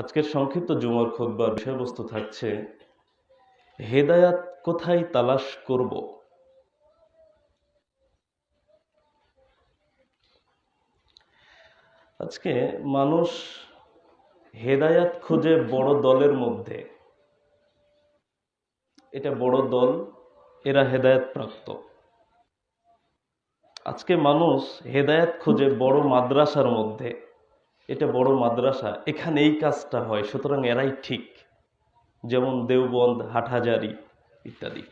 আজকের সংক্ষিপ্ত জুমার খুতবার বিষয়বস্তু থাকছে হেদায়াত কোথায় তালাশ করব। আজকে মানুষ হেদায়াত খুঁজে বড় দলের মধ্যে। এটা বড় দল, এরা হেদায়াত প্রাপ্ত। আজকে মানুষ হেদায়াত খুঁজে বড় মাদ্রাসার মধ্যে। এটা বড় মাদ্রাসা, এখানে এই কাজটা হয়, সুতরাং এরাই ঠিক। যেমন দেওবন্দ, হাটহাজারী ইত্যাদি।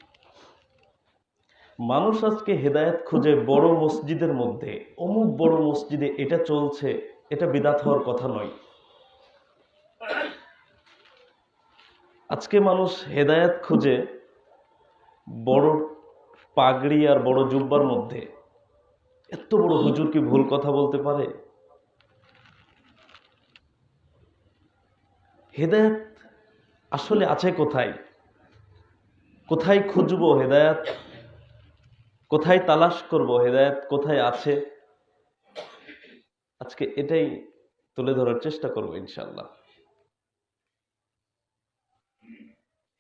মানুষ আজকে হেদায়েত খুঁজে বড় মসজিদের মধ্যে, অমুক বড় মসজিদে এটা চলছে, এটা বিদআত হওয়ার কথা নয়। আজকে মানুষ হেদায়েত খুঁজে বড় পাগড়ি আর বড় জুব্বার মধ্যে। এত বড় হুজুর কি ভুল কথা বলতে পারে? হেদায়েত আসলে আছে কোথায়? কোথায় খুঁজবো হেদায়েত? কোথায় তালাশ করব হেদায়েত কোথায় আছে? আজকে এটাই তুলে ধরার চেষ্টা করব ইনশাআল্লাহ।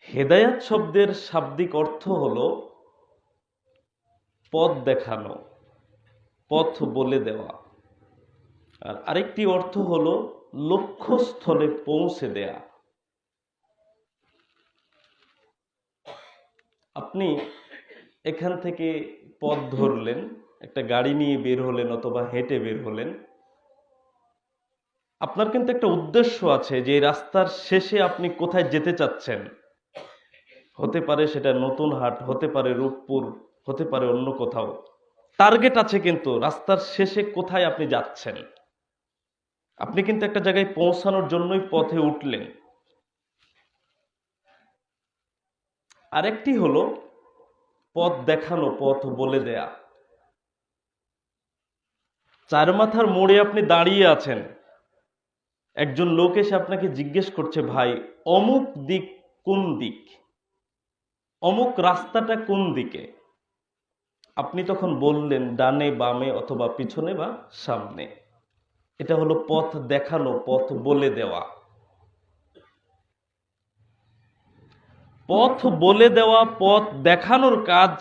হেদায়াত শব্দের শাব্দিক অর্থ হলো পথ দেখানো, পথ বলে দেওয়া। আর আরেকটি অর্থ হলো লক্ষ্যস্থলে পৌঁছে দেয়া। আপনি এখান থেকে পথ ধরলেন, একটা গাড়ি নিয়ে বের হলেন অথবা হেঁটে বের হলেন। আপনার কিন্তু একটা উদ্দেশ্য আছে যে এই রাস্তার শেষে আপনি কোথায় যেতে চাচ্ছেন। হতে পারে সেটা নতুন হাট, হতে পারে রূপপুর, হতে পারে অন্য কোথাও। টার্গেট আছে, কিন্তু রাস্তার শেষে কোথায় আপনি যাচ্ছেন। আপনি কিন্তু একটা জায়গায় পৌঁছানোর জন্যই পথে উঠলেন। আরেকটি হলো পথ দেখানো, পথ বলে দেয়া। চার মাথার মোড়ে আপনি দাঁড়িয়ে আছেন, একজন লোক এসে আপনাকে জিজ্ঞেস করছে, ভাই অমুক দিক কোন দিক, অমুক রাস্তাটা কোন দিকে। আপনি তখন বললেন ডানে বামে অথবা পিছনে বা সামনে। এটা হলো পথ দেখানো, পথ বলে দেওয়া। পথ বলে দেওয়া, পথ দেখানোর কাজ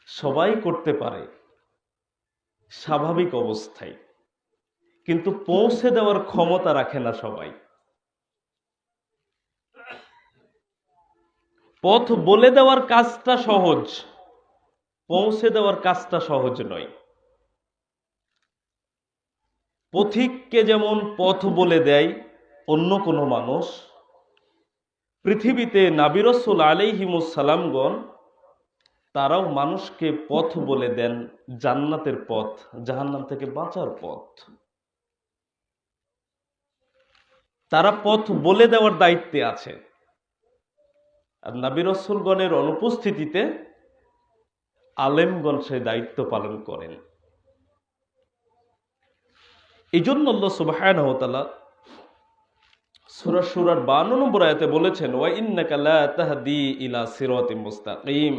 সবাই করতে পারে স্বাভাবিক অবস্থায়, কিন্তু পৌঁছে দেওয়ার ক্ষমতা রাখে না সবাই। পথ বলে দেওয়ার কাজটা সহজ, পৌঁছে দেওয়ার কাজটা সহজ নয়। পথিককে যেমন পথ বলে দেয় অন্য কোনো মানুষ, পৃথিবীতে নবী রাসূল আলাইহিমুস সালামগণ তারাও মানুষকে পথ বলে দেন, জান্নাতের পথ, জাহান্নাম থেকে বাঁচার পথ। তারা পথ বলে দেওয়ার দায়িত্বে আছে। আর নবী রাসূলগণের অনুপস্থিতিতে আলেমগণ সেই দায়িত্ব পালন করেন। এই জন্য আল্লাহ সুবহানাহু ওয়া তাআলা সূরা শুরার 52 নম্বর আয়াতে বলেছেন, ওয়া ইন্নাকা লা তাহদি ইলা সিরাতিম মুস্তাকিম।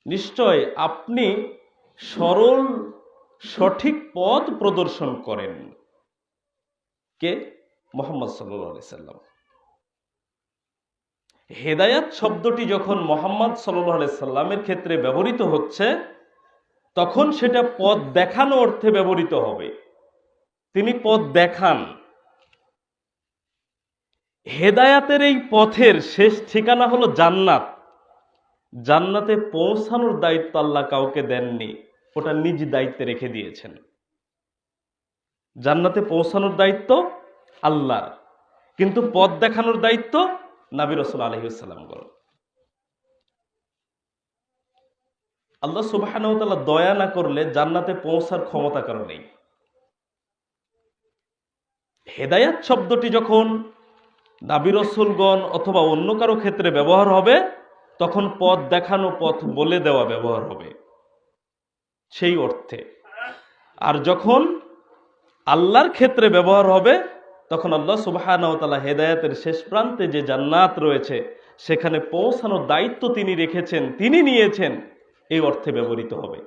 নিশ্চয় আপনি সরল সঠিক পথ প্রদর্শন করেন। কে? মুহাম্মদ সাল্লাল্লাহু আলাইহি সাল্লাম। হেদায়াত শব্দটি যখন মুহাম্মদ সাল্লাল্লাহু আলাইহি সাল্লামের ক্ষেত্রে ব্যবহৃত হচ্ছে, তখন সেটা পথ দেখানো অর্থে ব্যবহৃত হবে। তিনি পথ দেখান। হেদায়াতের এই পথের শেষ ঠিকানা হলো জান্নাত। জান্নাতে পৌঁছানোর দায়িত্ব আল্লাহ কাউকে দেননি, ওটা নিজ দায়িত্বে রেখে দিয়েছেন। জান্নাতে পৌঁছানোর দায়িত্ব আল্লাহর, কিন্তু পথ দেখানোর দায়িত্ব নবী রাসূল আলাইহিস সালাম গণ। আল্লাহ সুবহানাহু ওয়া তাআলা দয়া না করলে জান্নাতে পৌঁছার ক্ষমতা কারো নেই। হেদায়াত শব্দটি যখন নবী রাসূলগণ অথবা অন্য কারো ক্ষেত্রে ব্যবহার হবে, তখন পথ দেখানো, পথ বলে দেওয়া ব্যবহার হবে সেই অর্থে। আর যখন আল্লাহর ক্ষেত্রে ব্যবহার হবে, তখন আল্লাহ সুবহানাহু ওয়া তাআলা হেদায়েতের শেষ প্রান্তে যে জান্নাত রয়েছে, সেখানে পৌঁছানোর দায়িত্ব তিনি রেখেছেন, তিনি নিয়েছেন, এই অর্থে ব্যবহৃত হবে।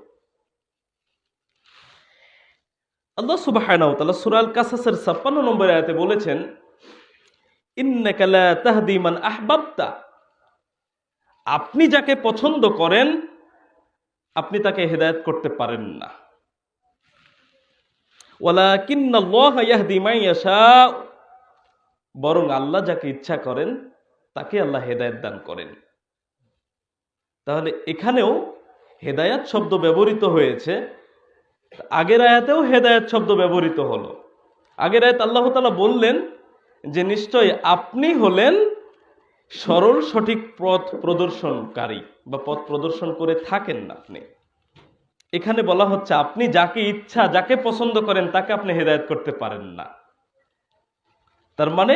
আল্লাহ সুবহানাহু ওয়া তাআলা সূরা আল কাসাসের ৫৬ নম্বর আয়াতে বলেছেন, ইন্নাকা লা তাহদি মান আহবাবতা, আপনি যাকে পছন্দ করেন আপনি তাকে হেদায়েত করতে পারেন না। ওয়ালাকিন্নাল্লাহা ইয়াহদি মান ইয়াশা, বরং আল্লাহ যাকে ইচ্ছা করেন তাকে আল্লাহ হেদায়েত দান করেন। তাহলে এখানেও হেদায়াত শব্দ ব্যবহৃত হয়েছে, আগের আয়াতেও হেদায়াত শব্দ ব্যবহৃত হলো। আগের আয়াত আল্লাহ তাআলা বললেন যে নিশ্চয় আপনি হলেন সরল সঠিক পথ প্রদর্শনকারী বা পথ প্রদর্শন করে থাকেন না আপনি। এখানে বলা হচ্ছে আপনি যাকে ইচ্ছা যাকে পছন্দ করেন তাকে আপনি হেদায়েত করতে পারেন না। তার মানে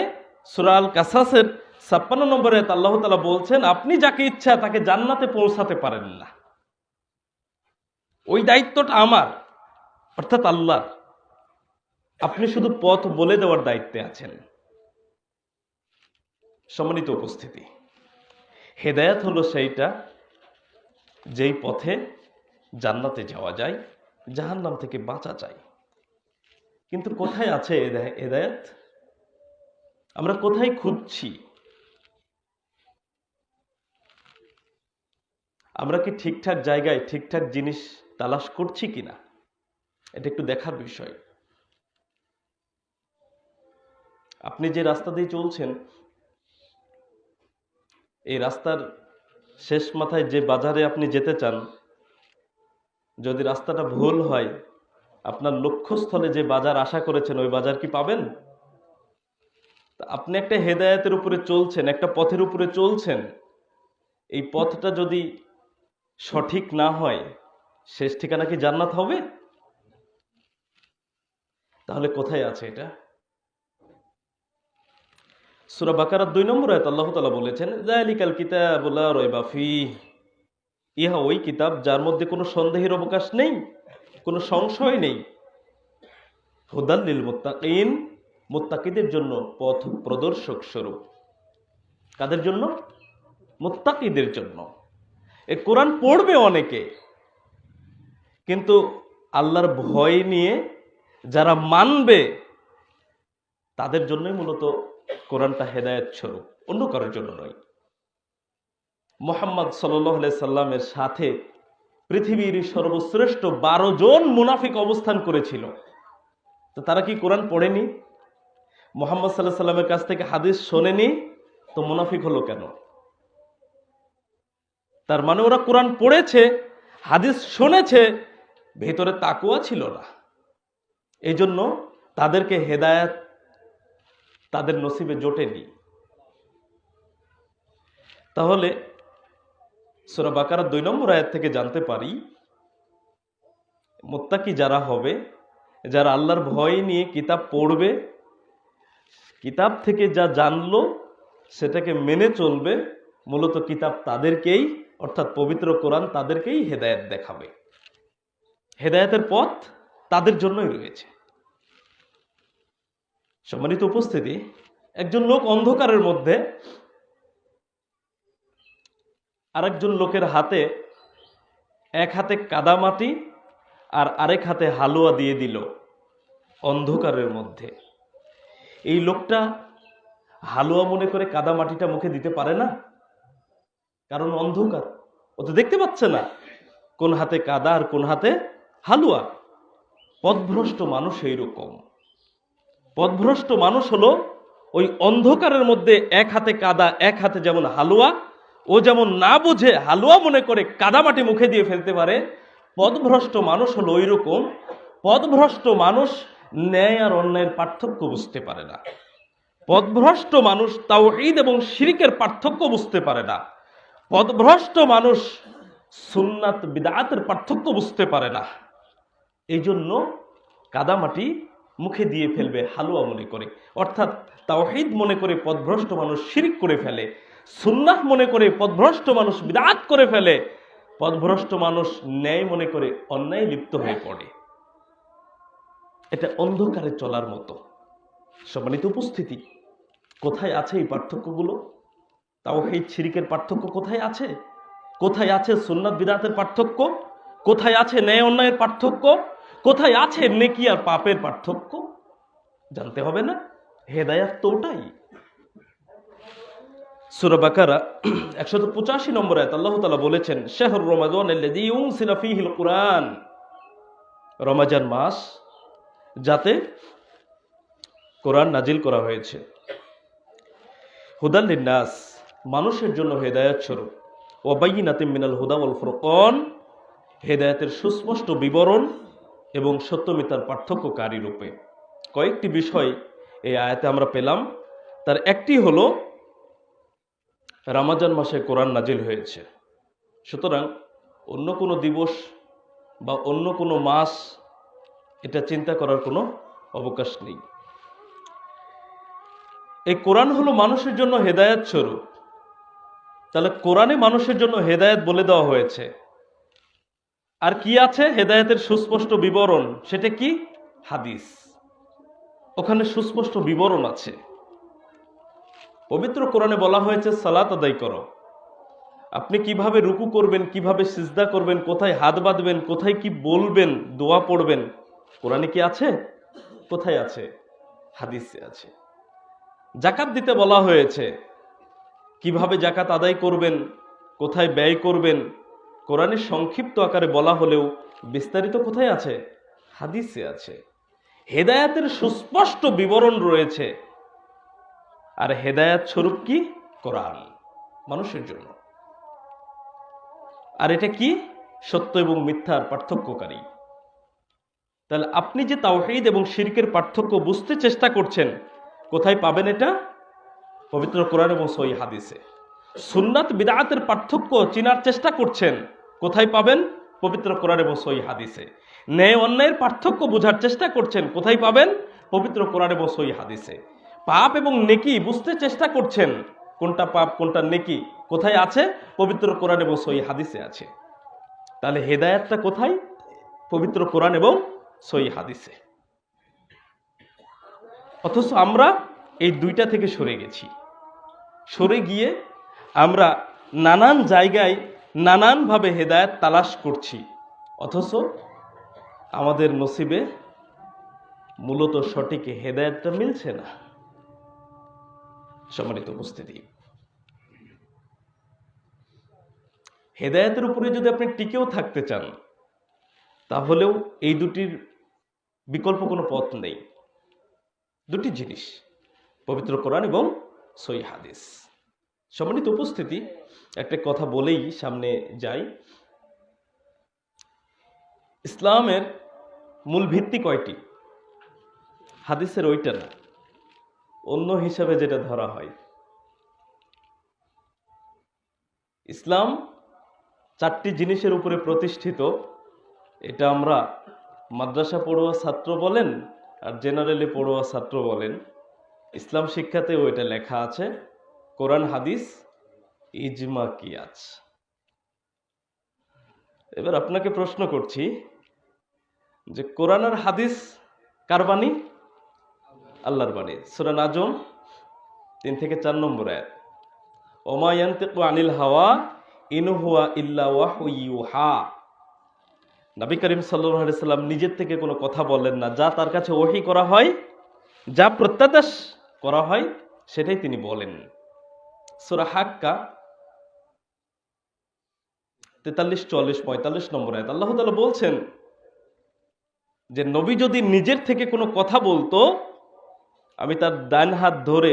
সূরা আল কাসাসের ৫৬ নম্বরে আল্লাহ তাআলা বলছেন আপনি যাকে ইচ্ছা তাকে জান্নাতে পৌঁছাতে পারেন না। ওই দায়িত্বটা আমার, অর্থাৎ আল্লাহর। আপনি শুধু পথ বলে দেওয়ার দায়িত্বে আছেন। সম্মানিত উপস্থিতি, হেদায়েত হলো সেইটা যেই পথে জান্নাতে যাওয়া যায়, জাহান্নাম থেকে বাঁচা যায়। কিন্তু কোথায় আছে হেদায়েত? আমরা কোথায় খুঁজছি? আমরা কি ঠিকঠাক জায়গায় ঠিকঠাক জিনিস তালাশ করছি কিনা, এটা একটু দেখার বিষয়। আপনি যে রাস্তা দিয়ে চলছেন, এই রাস্তার শেষ মাথায় যে বাজারে আপনি যেতে চান, যদি রাস্তাটা ভুল হয়, আপনার লক্ষ্যস্থলে যে বাজার আশা করেছেন ওই বাজার কি পাবেন? আপনি একটা হেদায়েতের উপরে চলছেন, একটা পথের উপরে চলছেন, এই পথটা যদি সঠিক না হয় শেষ ঠিকানা কি জান্নাত হবে? তাহলে কোথায় আছে এটা? সূরা বাকারার ২ নম্বর আয়াতে আল্লাহ তাআলা বলেছেন, যালিকাল কিতাবু লা রাইবা ফীহ, ইহা ওই কিতাব যার মধ্যে কোনো সন্দেহের অবকাশ নেই, কোনো সংশয় নেই। হুদাল লিল মুত্তাকিন, মুত্তাকিদের জন্য পথ প্রদর্শক স্বরূপ। কাদের জন্য? মুত্তাকিদের জন্য। এই কোরআন পড়বে অনেকে, কিন্তু আল্লাহর ভয় নিয়ে যারা মানবে তাদের জন্যই মূলত কোরআনটা হেদায়েত স্বরূপ, অন্য কারোর জন্য নয়। মুহাম্মদ সাল্লাল্লাহু আলাইহি সাল্লামের সাথে পৃথিবীর সর্বশ্রেষ্ঠ ১২ জন মুনাফিক অবস্থান করেছিল, তো তারা কি কোরআন পড়েনি? মুহাম্মদ সাল্লাল্লাহু আলাইহি সাল্লামের কাছ থেকে হাদিস শোনেনি, তো মুনাফিক হলো কেন? তার মানে ওরা কোরআন পড়েছে, হাদিস শুনেছে, ভেতরে তাকওয়া ছিল না। এই জন্য তাদেরকে হেদায়েত তাদের নসিবে জোটেনি। তাহলে সূরা বাকারার ২ নম্বর আয়াত থেকে জানতে পারি, মুত্তাকি যারা হবে, যারা আল্লাহর ভয় নিয়ে কিতাব পড়বে, কিতাব থেকে যা জানলো সেটাকে মেনে চলবে, মূলত কিতাব তাদেরকেই, অর্থাৎ পবিত্র কোরআন তাদেরকেই হেদায়েত দেখাবে। হেদায়েতের পথ তাদের জন্যই রয়েছে। সম্মানিত উপস্থিতি, একজন লোক অন্ধকারের মধ্যে আরেকজন লোকের হাতে, এক হাতে কাদামাটি আর আরেক হাতে হালুয়া দিয়ে দিল অন্ধকারের মধ্যে। এই লোকটা হালুয়া মনে করে কাদামাটিটা মুখে দিতে পারে না, কারণ অন্ধকার, ও তো দেখতে পাচ্ছে না কোন হাতে কাদা আর কোন হাতে হালুয়া। পথভ্রষ্ট মানুষ এইরকম। পথভ্রষ্ট মানুষ হলো ওই অন্ধকারের মধ্যে এক হাতে কাদা এক হাতে যেমন হালুয়া, ও যেমন না বুঝে হালুয়া মনে করে কাদামাটি মুখে দিয়ে ফেলতে পারে, পথভ্রষ্ট মানুষ হলো ওই রকম। পথভ্রষ্ট মানুষ ন্যায় আর অন্যায়ের পার্থক্য বুঝতে পারে না। পথভ্রষ্ট মানুষ তাওহীদ এবং শিরকের পার্থক্য বুঝতে পারে না। পথভ্রষ্ট মানুষ সুন্নাত বিদআতের পার্থক্য বুঝতে পারে না। এই জন্য কাদামাটি মুখে দিয়ে ফেলবে হালুয়া মনে করে, অর্থাৎ তাওহীদ মনে করে পথভ্রষ্ট মানুষ শিরক করে ফেলে, সুন্নাহ মনে করে পথভ্রষ্ট মানুষ বিদআত করে ফেলে, পথভ্রষ্ট মানুষ ন্যায় মনে করে অন্যায় লিপ্ত হয়ে পড়ে। এটা অন্ধকারে চলার মতো। সম্মানিত উপস্থিতি, কোথায় আছে এই পার্থক্যগুলো? তাওহীদ শিরকের পার্থক্য কোথায় আছে? কোথায় আছে সুন্নাত বিদআতের পার্থক্য? কোথায় আছে ন্যায় অন্যায়ের পার্থক্য? কোথায় আছে নেকি আর পাপের পার্থক্য? জানতে হবে না? হেদায়াত তো ওটাই। সূরা বাকারা 185 নম্বর আয়াত আল্লাহ তাআলা বলেছেন, শাহরু রমাদানাল্লাযী উনজিলা ফীহিল কুরআন, রমজান মাস যাতে কোরআন নাজিল করা হয়েছে, হুদাল লিন্নাস, মানুষের জন্য হেদায়েত স্বরূপ, ওয়া বাইয়িনাতিম মিনাল হুদা ওয়াল ফুরকান, হেদায়েতের সুস্পষ্ট বিবরণ এবং সত্য মিথ্যার পার্থক্যকারী রূপে। কয়েকটি বিষয় এই আয়াতে আমরা পেলাম। তার একটি হলো রমজান মাসে কোরআন নাজিল হয়েছে, সুতরাং অন্য কোনো দিবস বা অন্য কোনো মাস এটা চিন্তা করার কোনো অবকাশ নেই। এই কোরআন হলো মানুষের জন্য হেদায়েত স্বরূপ। তাহলে কোরআনে মানুষের জন্য হেদায়েত বলে দেওয়া হয়েছে। আর কি আছে হেদায়েতের সুস্পষ্ট বিবরণ? সেটা কি? হাদিস। ওখানে সুস্পষ্ট বিবরণ আছে। পবিত্র কোরআনে বলা হয়েছে সালাত আদায় করো। আপনি কিভাবে রুকু করবেন, কিভাবে সিজদা করবেন, কোথায় হাত বাঁধবেন, কোথায় কি বলবেন, দোয়া পড়বেন, কোরআনে কি আছে? কোথায় আছে? হাদিসে আছে। জাকাত দিতে বলা হয়েছে, কিভাবে জাকাত আদায় করবেন, কোথায় ব্যয় করবেন, কোরআনে সংক্ষিপ্ত আকারে বলা হলেও বিস্তারিত কোথায় আছে? হাদিসে আছে। হেদায়েতের সুস্পষ্ট বিবরণ রয়েছে। আর হেদায়েত স্বরূপ কি? কোরআন, মানুষের জন্য। আর এটা কি? সত্য এবং মিথ্যার পার্থক্যকারী। তাহলে আপনি যে তাওহীদ এবং শিরকের পার্থক্য বুঝতে চেষ্টা করছেন, কোথায় পাবেন এটা? পবিত্র কোরআন এবং সহিহ হাদিসে। সুন্নাত বিদআতের পার্থক্য চেনার চেষ্টা করছেন, কোথায় পাবেন? পবিত্র কোরআন এবং সহিহ হাদিসে। ন্যায় অন্যায়ের পার্থক্য বোঝার চেষ্টা করছেন, কোথায় পাবেন? পবিত্র কোরআন এবং সহিহ হাদিসে। পাপ এবং নেকি বুঝতে চেষ্টা করছেন, কোনটা পাপ কোনটা নেকি, কোথায় আছে? পবিত্র কোরআন এবং সহিহ হাদিসে আছে। তাহলে হেদায়েতটা কোথায়? পবিত্র কোরআন এবং সহিহ হাদিসে। অথচ আমরা এই দুইটা থেকে সরে গেছি। সরে গিয়ে আমরা নানান জায়গায় নানানভাবে হেদায়েত তালাশ করছি, অথচ আমাদের নসিবে মূলত সঠিক হেদায়েতটা মিলছে না। সম্মানিত উপস্থিতি, হেদায়েতের উপরে যদি আপনি টিকেও থাকতে চান, তাহলেও এই দুটির বিকল্প কোনো পথ নেই। দুটি জিনিস, পবিত্র কোরআন এবং সহিহ হাদিস। সম্মানিত উপস্থিতি, একটা কথা বলেই সামনে যাই। ইসলামের মূল ভিত্তি কয়টি? হাদিসের ওইটা না, অন্য হিসাবে যেটা ধরা হয়। ইসলাম চারটি জিনিসের উপরে প্রতিষ্ঠিত। এটা আমরা মাদ্রাসা পড়ুয়া ছাত্র বলেন আর জেনারেলি পড়ুয়া ছাত্র বলেন, ইসলাম শিক্ষাতেও এটা লেখা আছে, কোরআন, হাদিস, ইজমা, কিয়াস। এবার আপনাকে প্রশ্ন করছি যে কোরআন আর হাদিস কার বাণী? আল্লাহর বাণী। সূরা নাজম 3 থেকে 4 নম্বর আয়াত, ওমা ইয়ানতিকু আনিল হাওয়া ইন হুয়া ইল্লা ওয়াহয়ু ইউহা। নবী করিম সাল্লাল্লাহু আলাইহি সাল্লাম নিজের থেকে কোনো কথা বলেন না, যা তার কাছে ওহী করা হয়, যা প্রত্যাদেশ করা হয়, সেটাই তিনি বলেন। সূরা হাক্কা 43, 44, 45 নম্বর আয়াত আল্লাহ তাআলা বলছেন যে নবী যদি নিজের থেকে কোনো কথা বলতো, আমি তার ডান হাত ধরে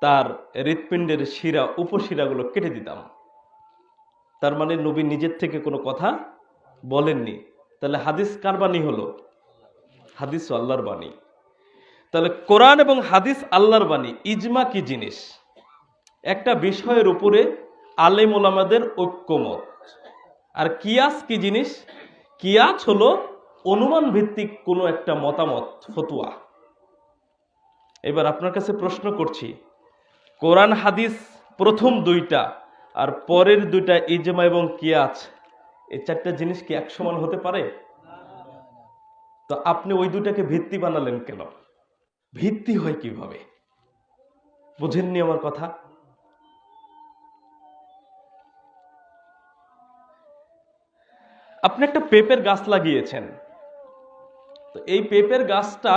তার হৃৎপিণ্ডের শিরা, উপশিরাগুলো কেটে দিতাম। তার মানে নবী নিজের থেকে কোনো কথা বলেননি। তাহলে হাদিস কার বাণী হলো? হাদিস আল্লাহর বাণী। তাহলে কোরআন এবং হাদিস আল্লাহর বাণী। ইজমা কি জিনিস? একটা বিষয়ের উপরে আলেম ওলামাদের ঐক্যমত। আর কিয়াস কি জিনিস? কিয়াস হলো অনুমান ভিত্তিক কোনো একটা মতামত, ফতোয়া। এবার আপনার কাছে প্রশ্ন করছি, কোরআন হাদিস প্রথম দুইটা আর পরের দুইটা ইজমা এবং কিয়াস, এই চারটা জিনিস কি এক সমান হতে পারে? তো আপনি ওই দুটাকে ভিত্তি বানালেন কেন? ভিত্তি হয় কিভাবে? বুঝেননি আমার কথা? আপনি একটা পেঁপের গাছ লাগিয়েছেন, তো এই পেঁপের গাছটা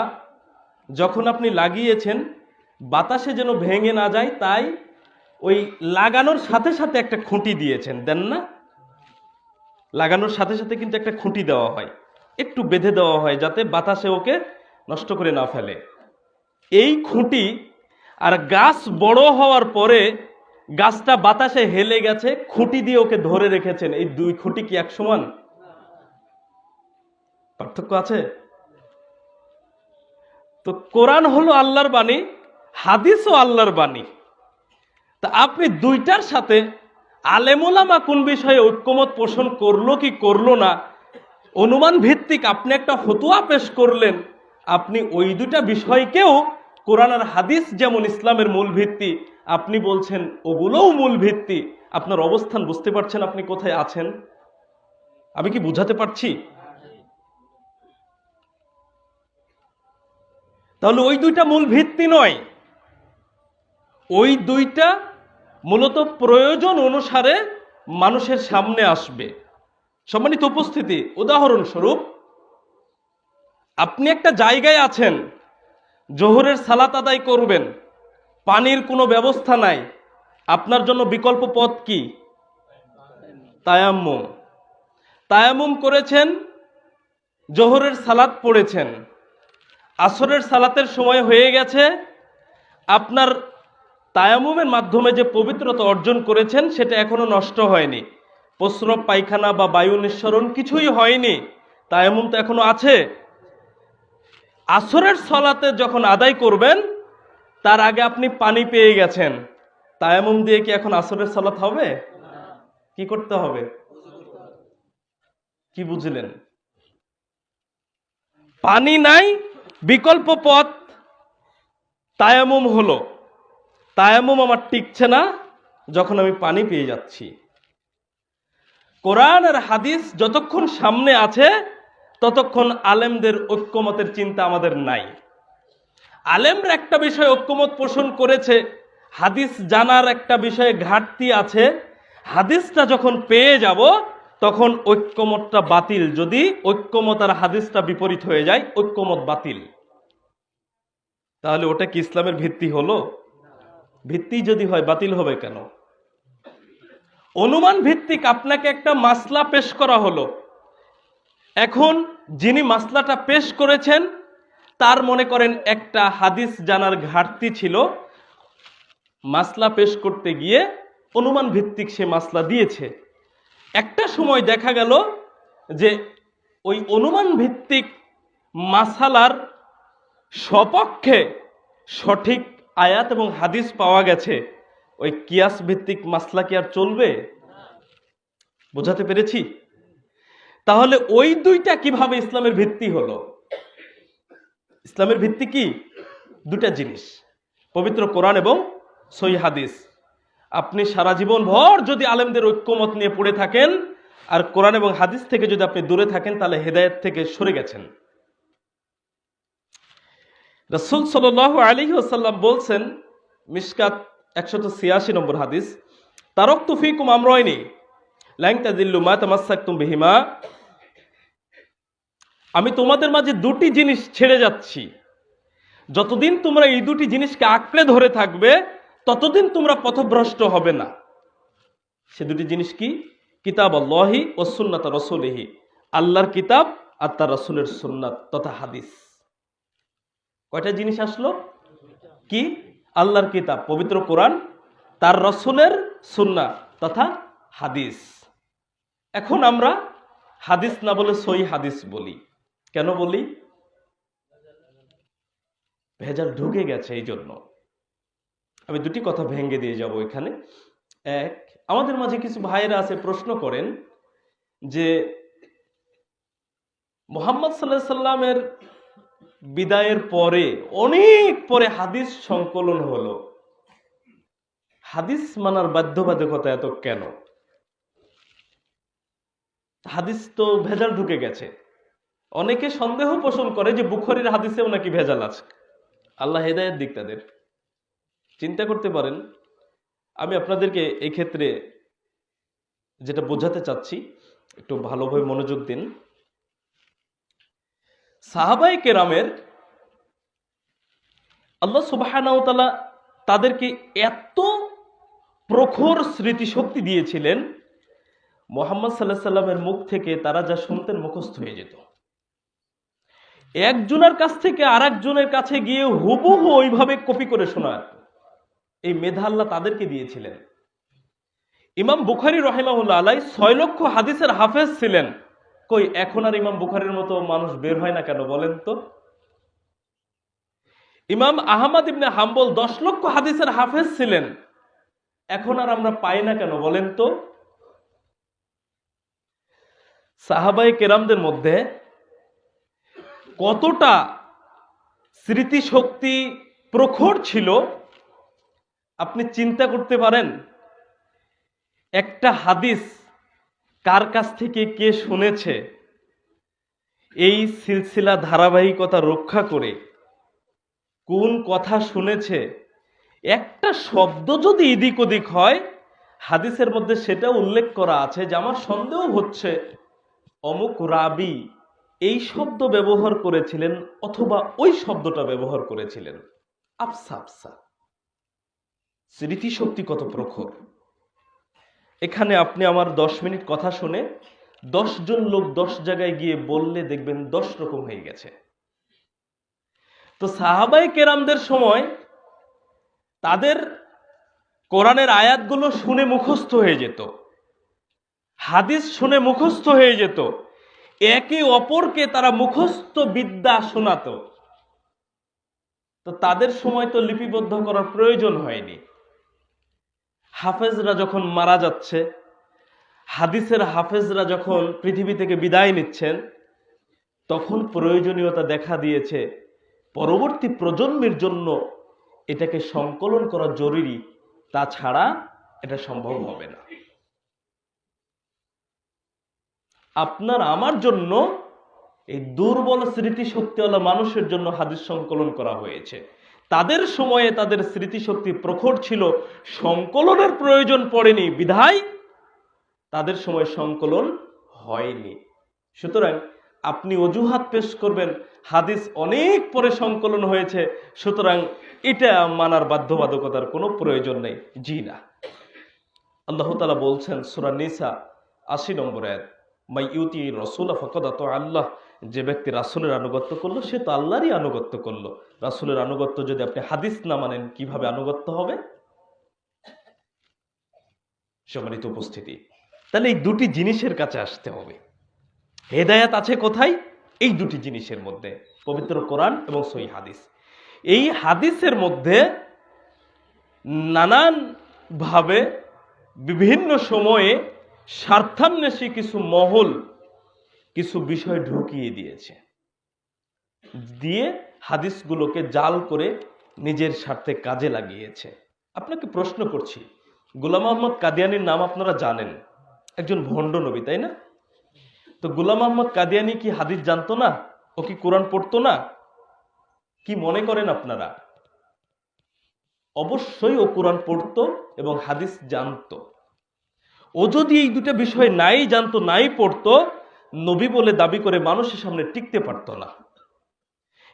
যখন আপনি লাগিয়েছেন, বাতাসে যেন ভেঙে না যায় তাই ওই লাগানোর সাথে সাথে একটা খুঁটি দিয়েছেন, দেন না? লাগানোর সাথে সাথে কিন্তু একটা খুঁটি দেওয়া হয়, একটু বেঁধে দেওয়া হয় যাতে বাতাসে ওকে নষ্ট করে না ফেলে। এই খুঁটি আর গাছ বড় হওয়ার পরে গাছটা বাতাসে হেলে গেছে, খুঁটি দিয়ে ওকে ধরে রেখেছেন, এই দুই খুঁটি কি এক সমান? পার্থক্য আছে। তো কোরআন হলো আল্লাহর বাণী, হাদিসও আল্লাহর বাণী। তা আপনি দুইটার সাথে আলেমুলামা কোন বিষয়ে ঐক্যমত পোষণ করলো কি করলো না, অনুমান ভিত্তিক আপনি একটা ফতোয়া পেশ করলেন, আপনি ওই দুটা বিষয়কেও কোরআন আর হাদিস যেমন ইসলামের মূল ভিত্তি, আপনি বলছেন ওগুলোও মূল ভিত্তি। আপনার অবস্থান বুঝতে পারছেন আপনি কোথায় আছেন? আমি কি বুঝাতে পারছি? তাহলে ওই দুইটা মূল ভিত্তি নয়, ওই দুইটা মূলত প্রয়োজন অনুসারে মানুষের সামনে আসবে। সম্মানিত উপস্থিতি, উদাহরণস্বরূপ আপনি একটা জায়গায় আছেন, জোহরের সালাত আদায় করবেন, পানির কোনো ব্যবস্থা নাই, আপনার জন্য বিকল্প পথ কি? তায়াম্মুম। তায়াম্মুম করেছেন, জোহরের সালাত পড়েছেন, আসরের সালাতের সময় হয়ে গেছে, আপনার তায়াম্মুমের মাধ্যমে যে পবিত্রতা অর্জন করেছেন সেটা এখনো নষ্ট হয়নি, প্রস্রাব পায়খানা বা বায়ু নিঃসরণ কিছুই হয়নি, তায়াম্মুম তো এখনো আছে। আসরের সালাতে যখন আদায় করবেন তার আগে আপনি পানি পেয়ে গেছেন, তায়াম্মুম দিয়ে কি এখন আসরের সালাত হবে? কি করতে হবে? কি বুঝলেন? পানি নাই, বিকল্প পথ তায়াম্মুম হলো। তায়াম্মুম আমার টিকছে না যখন আমি পানি পেয়ে যাচ্ছি। কোরআন আর হাদিস যতক্ষণ সামনে আছে ততক্ষণ আলেমদের ঐক্যমতের চিন্তা আমাদের নাই। আলেমরা একটা বিষয়ে ঐক্যমত পোষণ করেছে, হাদিস জানার একটা বিষয়ে ঘাটতি আছে, হাদিসটা যখন পেয়ে যাব তখন ঐক্যমতটা বাতিল। যদি ঐক্যমত আর হাদিসটা বিপরীত হয়ে যায়, ঐক্যমত বাতিল। তাহলে ওটা কি ইসলামের ভিত্তি হলো? ভিত্তি যদি হয় বাতিল হবে কেন? অনুমান ভিত্তিক আপনাকে একটা মাসলা পেশ করা হলো, এখন যিনি মাসলাটা পেশ করেছেন তার মনে করেন একটা হাদিস জানার ঘাটতি ছিল, মাসলা পেশ করতে গিয়ে অনুমান ভিত্তিক সে মাসলা দিয়েছে। একটা সময় দেখা গেল যে ওই অনুমান ভিত্তিক মাসালার সপক্ষে সঠিক আয়াত এবং হাদিস পাওয়া গেছে, ওই কিয়াস ভিত্তিক মাসলা কি আর চলবে? বোঝাতে পেরেছি? তাহলে ওই দুইটা কিভাবে ইসলামের ভিত্তি হলো? ইসলামের ভিত্তি কি? দুটা জিনিস, পবিত্র কোরআন এবং সহিহ হাদিস। আপনি সারা জীবন ভর যদি আলেমদের ঐক্যমত নিয়ে পড়ে থাকেন আর কোরআন এবং হাদিস থেকে যদি আপনি দূরে থাকেন তাহলে হেদায়েত থেকে সরে গেছেন। রাসূল সাল্লাল্লাহু আলাইহি ওয়াসাল্লাম বলছেন, মিশকাত 186 নম্বর হাদিস, তারাকতু ফীকুম আমরাইনি লান তাযিল্লু মা তামাসসাকতুম বিহিমা, আমি তোমাদের মাঝে দুটি জিনিস ছেড়ে যাচ্ছি, যতদিন তোমরা এই দুটি জিনিসকে আঁকড়ে ধরে থাকবে ততদিন তোমরা পথভ্রষ্ট হবে না। সে দুটি জিনিস কি? কিতাব আল্লাহি ও সুন্নাত রাসূলিহি, আল্লাহর কিতাব আর তার রাসূলের সুন্নাত তথা হাদিস। কয়টা জিনিস আসলো? কি? আল্লাহর কিতাব পবিত্র কোরআন, তার রাসূলের সুন্নাহ তথা হাদিস। এখন আমরা হাদিস না বলে সহিহ হাদিস বলি। কেন বলি? ভেজাল ঢুকে গেছে এই জন্য। আমি দুটি কথা ভেঙে দিয়ে যাব এখানে। এক, আমাদের মাঝে কিছু ভাইয়েরা আছে প্রশ্ন করেন যে মুহাম্মদ সাল্লাল্লাহু আলাইহি সাল্লামের বিদায়ের পরে অনেক পরে হাদিস সংকলন হলো, হাদিস মানার বাধ্যবাধকতা এত কেন? হাদিস তো ভেজাল ঢুকে গেছে। অনেকে সন্দেহ পোষণ করে যে বুখারীর হাদিসেও নাকি ভেজাল আছে। আল্লাহ হেদায়েত দিক তাদের। চিন্তা করতে পারেন। আমি আপনাদেরকে এই ক্ষেত্রে যেটা বোঝাতে চাচ্ছি একটু ভালোভাবে মনোযোগ দিন। সাহাবায়ে কেরামের আল্লাহ সুবহানাহু ওয়া তাআলা তাদেরকে এত প্রখর স্মৃতিশক্তি দিয়েছিলেন, মুহাম্মদ সাল্লাল্লাহু আলাইহি সাল্লামের মুখ থেকে তারা যা শুনতেন মুখস্থ হয়ে যেত। একজনের কাছ থেকে আরেকজনের কাছে গিয়ে হুবহু ওইভাবে কপি করে শোনার এই মেধা আল্লাহ তাদেরকে দিয়েছিলেন। ইমাম বুখারী রাহিমাহুল্লাহ আলাইহি 6 লক্ষ হাদিসের হাফেজ ছিলেন। কই এখন আর ইমাম বুখারীর মতো মানুষ বের হয় না কেন বলেন তো? ইমাম আহমদ ইবনে হাম্বল 10 লক্ষ হাদিসের হাফেজ ছিলেন, এখন আর আমরা পাই না কেন বলেন তো? সাহাবায়ে কেরামদের মধ্যে কতটা স্মৃতিশক্তি প্রখর ছিল আপনি চিন্তা করতে পারেন? একটা হাদিস কার কাছ থেকে কে শুনেছে, এই সিলসিলা ধারাবাহিকতা রক্ষা করে কোন কথা শুনেছে, একটা শব্দ যদি এদিক ওদিক হয় হাদিসের মধ্যে সেটা উল্লেখ করা আছে যে আমার সন্দেহ হচ্ছে অমুক রাবি এই শব্দ ব্যবহার করেছিলেন অথবা ওই শব্দটা ব্যবহার করেছিলেন। আফসা আফসা স্মৃতিশক্তি কত প্রখর! এখানে আপনি আমার 10 মিনিট কথা শুনে 10 জন লোক 10 জায়গায় গিয়ে বললে দেখবেন 10 রকম হয়ে গেছে। তো সাহাবায়ে কেরামদের সময় তাদের কোরআনের আয়াতগুলো শুনে মুখস্থ হয়ে যেত, হাদিস শুনে মুখস্থ হয়ে যেত, একে অপরকে তারা মুখস্থ বিদ্যা শোনাতো। তো তাদের সময় তো লিপিবদ্ধ করার প্রয়োজন হয়নি। হাফেজরা যখন মারা যাচ্ছে, হাদিসের হাফেজরা যখন পৃথিবী থেকে বিদায় নিচ্ছেন, তখন প্রয়োজনীয়তা দেখা দিয়েছে পরবর্তী প্রজন্মের জন্য এটাকে সংকলন করা জরুরি, তাছাড়া এটা সম্ভব হবে না। আপনার আমার জন্য, এই দুর্বল স্মৃতিশক্তিওয়ালা মানুষের জন্য হাদিস সংকলন করা হয়েছে। তাদের সময়ে তাদের স্মৃতিশক্তি প্রখর ছিল, সংকলনের প্রয়োজন পড়েনি বিধায় তাদের সময় সংকলন হয়নি। সুতরাং আপনি অজুহাত পেশ করবেন হাদিস অনেক পরে সংকলন হয়েছে, সুতরাং এটা মানার বাধ্যবাধকতার কোনো প্রয়োজন নেই। জি না। আল্লাহ তাআলা বলছেন সূরা নিসা ৮০ নম্বর আয়াত, মাই ইউতি রাসূলা ফাকাদ আতা আল্লাহ, যে ব্যক্তি রাসূলের আনুগত্য করলো সে তো আল্লাহরই আনুগত্য করলো। রাসূলের আনুগত্য যদি আপনি হাদিস না মানেন কিভাবে আনুগত্য হবে? সম্মানিত উপস্থিতি, তাহলে এই দুটি জিনিসের কাছে আসতে হবে। হেদায়েত আছে কোথায়? এই দুটি জিনিসের মধ্যে, পবিত্র কোরআন এবং সহিহ হাদিস। এই হাদিসের মধ্যে নানান ভাবে বিভিন্ন সময়ে স্বার্থান্বেষী কিছু মহল কিছু বিষয় ঢুকিয়ে দিয়েছে, দিয়ে হাদিসগুলোকে জাল করে নিজের স্বার্থে কাজে লাগিয়েছে। আপনাকে প্রশ্ন করছি, গোলাম আহমদ কাদিয়ানীর নাম আপনারা জানেন, একজন ভণ্ড নবী, তাই না? তো গোলাম আহমদ কাদিয়ানী কি হাদিস জানতো না? ও কি কোরআন পড়তো না? কি মনে করেন আপনারা? অবশ্যই ও কোরআন পড়তো এবং হাদিস জানতো। ও যদি এই দুটো বিষয় নাই জানতো, নাই পড়তো, নবী বলে দাবি করে মানুষের সামনে টিকতে পারতো না।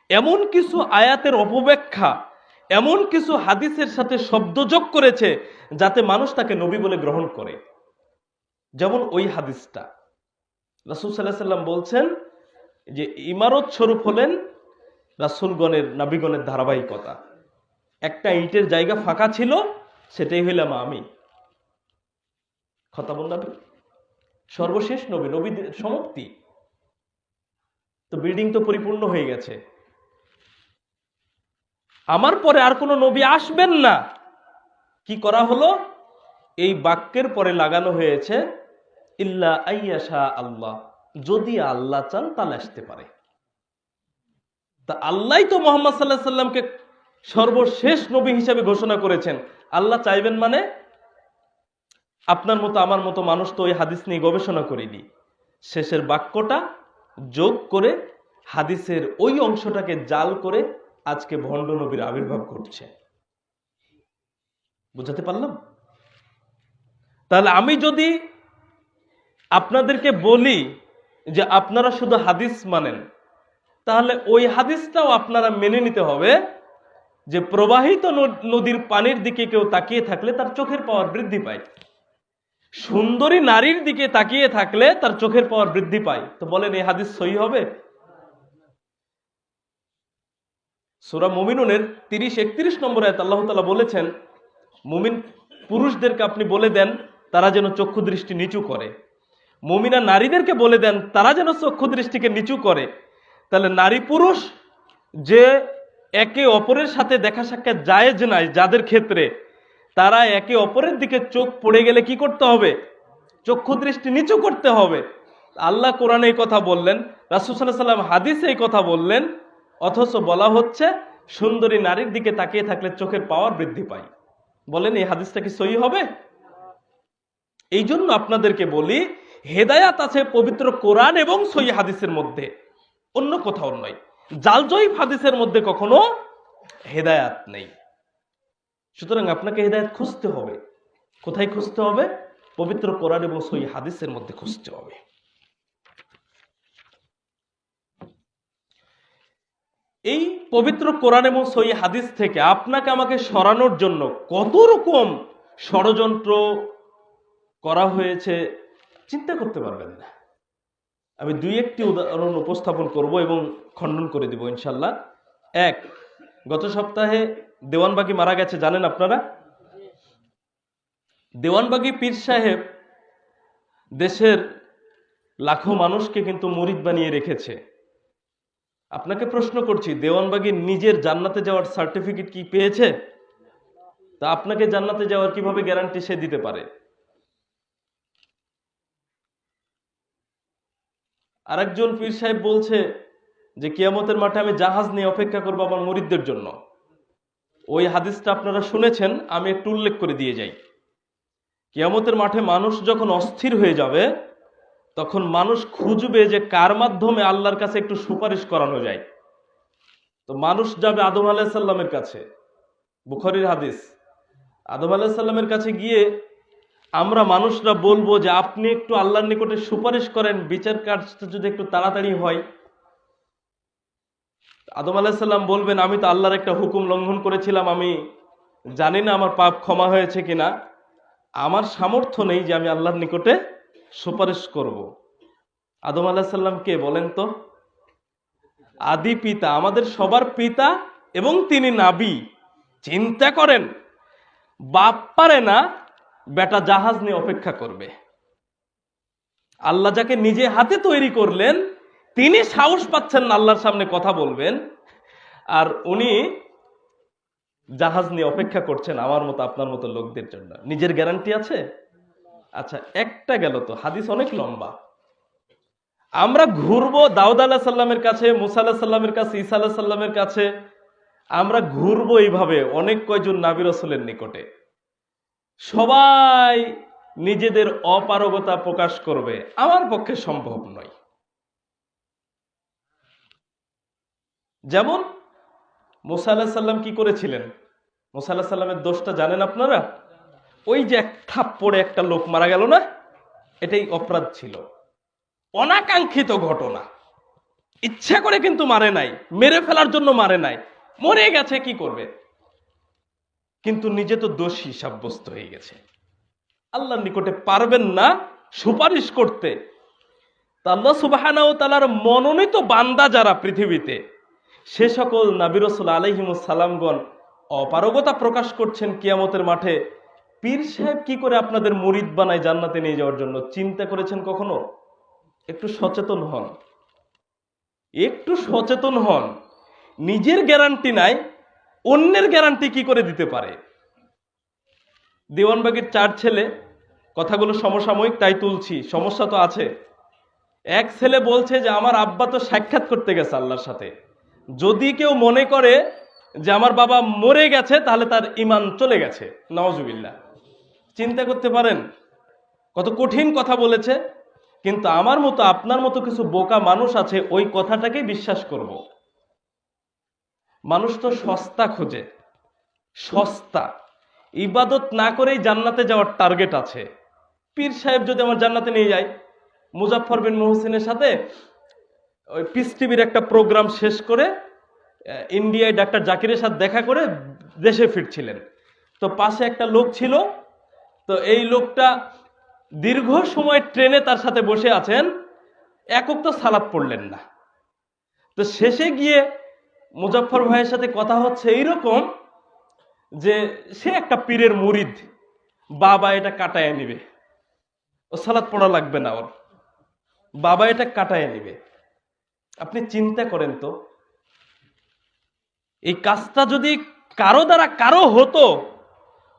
এমন কিছু আয়াতের অপব্যাখ্যা, এমন কিছু হাদিসের সাথে শব্দযোগ করেছে যাতে মানুষ তাকে নবী বলে গ্রহণ করে। যেমন ওই হাদিসটা রাসূল সাল্লাল্লাহু আলাইহি সাল্লাম বলছেন যে ইমারত স্বরূপ হলেন রাসূলগণের, নবীগণের ধারাবাহিকতা। একটা ইটের জায়গা ফাঁকা ছিল, সেটাই হইলাম আমি, খতামুন নবী, সর্বশেষ নবী, নবীদের সমাপ্তি। তো বিল্ডিং তো পরিপূর্ণ হয়ে গেছে, আমার পরে আর কোনো নবী আসবেন না। কি করা হলো? এই বাক্যের পরে লাগানো হয়েছে ইল্লা আইয়াশা আল্লাহ, যদি আল্লাহ চান তাহলে আসতে পারে। তা আল্লাহই তো মুহাম্মদ সাল্লাল্লাহু আলাইহি সাল্লামকে সর্বশেষ নবী হিসেবে ঘোষণা করেছেন। আল্লাহ চাইবেন মানে? আপনার মতো আমার মতো মানুষ তো ওই হাদিস নিয়ে গবেষণা করিনি, শেষের বাক্যটা যোগ করে হাদিসের ওই অংশটাকে জাল করে আজকে ভণ্ড নবীর আবির্ভাব ঘটছে। বুঝাতে পারলাম? তাহলে আমি যদি আপনাদেরকে বলি যে আপনারা শুধু হাদিস মানেন, তাহলে ওই হাদিসটাও আপনারা মেনে নিতে হবে যে প্রবাহিত নদীর পানির দিকে কেউ তাকিয়ে থাকলে তার চোখের পাওয়ার বৃদ্ধি পায়, সুন্দরী নারীর দিকে তাকিয়ে থাকলে তার চোখের পাওয়ার বৃদ্ধি পায়। তো বলেন এই হাদিস সহি হবে? সূরা মুমিনুনের 30-31 নম্বর আয়াত আল্লাহ তাআলা বলেছেন, মুমিন পুরুষদেরকে আপনি বলে দেন তারা যেন চক্ষু দৃষ্টি নিচু করে, মুমিনা নারীদেরকে বলে দেন তারা যেন চক্ষু দৃষ্টিকে নিচু করে। তাহলে নারী পুরুষ যে একে অপরের সাথে দেখা সাক্ষাৎ জায়েজ নাই, যাদের ক্ষেত্রে তারা একে অপরের দিকে চোখ পড়ে গেলে কি করতে হবে? চক্ষু দৃষ্টি নিচু করতে হবে। আল্লাহ কোরআনে এই কথা বললেন, রাসূল সাল্লাল্লাহু আলাইহি ওয়াসাল্লাম হাদিসে এই কথা বললেন, অথচ বলা হচ্ছে সুন্দরী নারীর দিকে তাকিয়ে থাকলে চোখের পাওয়ার বৃদ্ধি পায়। বলেন এই হাদিসটা কি সহি হবে? এই জন্য আপনাদেরকে বলি, হেদায়াত আছে পবিত্র কোরআন এবং সহি হাদিসের মধ্যে, অন্য কোথাও নয়। জালজয়ীফ হাদিসের মধ্যে কখনো হেদায়াত নেই। সুতরাং আপনাকে হেদায়াত খুঁজতে হবে। কোথায় খুঁজতে হবে? পবিত্র কোরআন এবং সহি হাদিসের মধ্যে খুঁজতে হবে। এই পবিত্র কোরআন এবং সহি হাদিস থেকে আপনাকে আমাকে সরানোর জন্য কত রকম ষড়যন্ত্র করা হয়েছে চিন্তা করতে পারবেন না। আমি দুই একটি উদাহরণ উপস্থাপন করব এবং খণ্ডন করে দিব ইনশাল্লাহ। এক, গত সপ্তাহে দেওয়ানবাগী মারা গেছে, জানেন আপনারা? দেওয়ানবাগী পীর সাহেব দেশের লাখো মানুষকে কিন্তু মুরিদ বানিয়ে রেখেছে। আপনাকে প্রশ্ন করছি, দেওয়ানবাগী নিজের জান্নাতে যাওয়ার সার্টিফিকেট কি পেয়েছে? তা আপনাকে জান্নাতে যাওয়ার কিভাবে গ্যারান্টি সে দিতে পারে? আরেকজন পীর সাহেব বলছে যে কিয়ামতের মাঠে আমি জাহাজ নিয়ে অপেক্ষা করবো আমার মুরিদদের জন্য। ওই হাদিসটা আপনারা শুনেছেন, আমি একটু উল্লেখ করে দিয়ে যাই। কিয়ামতের মাঠে মানুষ যখন অস্থির হয়ে যাবে, তখন মানুষ খুঁজবে যে কার মাধ্যমে আল্লাহর কাছে একটু সুপারিশ করানো যায়। তো মানুষ যাবে আদম আলাইহিস সালামের কাছে, বুখারীর হাদিস। আদম আলাইহিস সালামের কাছে গিয়ে আমরা মানুষরা বলবো যে আপনি একটু আল্লাহর নিকটে সুপারিশ করেন, বিচার কাজটা যদি একটু তাড়াতাড়ি হয়। আদম আলাইহিস সালাম বলবেন, আমি তো আল্লাহর একটা হুকুম লঙ্ঘন করেছিলাম, আমি জানি না আমার পাপ ক্ষমা হয়েছে কিনা, আমার সামর্থ্য নেই যে আমি আল্লাহর নিকটে সুপারিশ করব। আদম আলাইহিস সালাম কে বলেন তো? আদি পিতা, আমাদের সবার পিতা, এবং তিনি নাবী। চিন্তা করেন, বাপ পারে না, বেটা জাহাজ নিয়ে অপেক্ষা করবে। আল্লাহ যাকে নিজে হাতে তৈরি করলেন, তিনি সাহস পাচ্ছেন না আল্লাহর সামনে কথা বলবেন, আর উনি জাহাজ নিয়ে অপেক্ষা করছেন আমার মতো আপনার মতো লোকদের জন্য। নিজের গ্যারান্টি আছে? আচ্ছা, একটা গেল, তো হাদিস অনেক লম্বা। আমরা ঘুরবো দাউদ আলাইহিস সালামের কাছে, মুসা আলাইহিস সালামের কাছে, ঈসা আলাইহিস সালামের কাছে। আমরা ঘুরবো এইভাবে অনেক কয়জন নবী রাসূলের নিকটে। সবাই নিজেদের অপারগতা প্রকাশ করবে, আমার পক্ষে সম্ভব নয়। যেমন মুসা আলাইহিস সালাম কি করেছিলেন? মুসা আলাইহিস সালামের দোষটা জানেন আপনারা? ওই যে এক থাপ্পড়ে একটা লোক মারা গেল না, এটাই অপরাধ ছিল, অনাকাঙ্ক্ষিত ঘটনা। ইচ্ছা করে কিন্তু মারে নাই, মেরে ফেলার জন্য মারে নাই, মরে গেছে, কি করবে? কিন্তু নিজে তো দোষী সাব্যস্ত হয়ে গেছে, আল্লাহর নিকটে পারবেন না সুপারিশ করতে। তা আল্লাহ সুবহানাহু ওয়া তাআলার মনোনীত বান্দা যারা পৃথিবীতে, সে সকল নবী রাসূল আলাইহিমুস সালামগণ অপারগতা প্রকাশ করছেন কিয়ামতের মাঠে। পীর সাহেব কি করে আপনাদের মুরিদ বানায় জান্নাতে নিয়ে যাওয়ার জন্য? চিন্তা করেছেন কখনো? একটু সচেতন হন, একটু সচেতন হন। নিজের গ্যারান্টি নাই, অন্যের গ্যারান্টি কি করে দিতে পারে? দেওয়ানবাগীর 4 ছেলে, কথাগুলো সমসাময়িক তাই তুলছি, সমস্যা তো আছে। এক ছেলে বলছে যে আমার আব্বা তো সাক্ষাৎ করতে গেছে আল্লাহর সাথে, যদি কেউ মনে করে যে আমার বাবা মরে গেছে তাহলে তার ঈমান চলে গেছে, নাউজুবিল্লাহ। চিন্তা করতে পারেন কত কঠিন কথা বলেছে। কিন্তু আমার মতো আপনার মতো কিছু বোকা মানুষ আছে, ওই কথাটাকে বিশ্বাস করব। মানুষ তো সস্তা খোঁজে, সস্তা। ইবাদত না করেই জান্নাতে যাওয়ার টার্গেট আছে। পীর সাহেব যদি আমার জান্নাতে নিয়ে যায়, মুজাফফর বিন মুহসিনের সাথে ওই পিস টিভির একটা প্রোগ্রাম শেষ করে ইন্ডিয়ায় ডাক্তার জাকিরের সাথে দেখা করে দেশে ফিরছিলেন। তো পাশে একটা লোক ছিল, তো এই লোকটা দীর্ঘ সময় ট্রেনে তার সাথে বসে আছেন, একক তো সালাত পড়লেন না। তো শেষে গিয়ে মুজাফফর ভাইয়ের সাথে কথা হচ্ছে এইরকম যে সে একটা পীরের মুরিদ, বাবা এটা কাটায় নিবে, ও সালাত পড়া লাগবে না, ওর বাবা এটা কাটায় নিবে। আপনি চিন্তা করেন তো, এই কাজটা যদি কারো দ্বারা কারো হতো,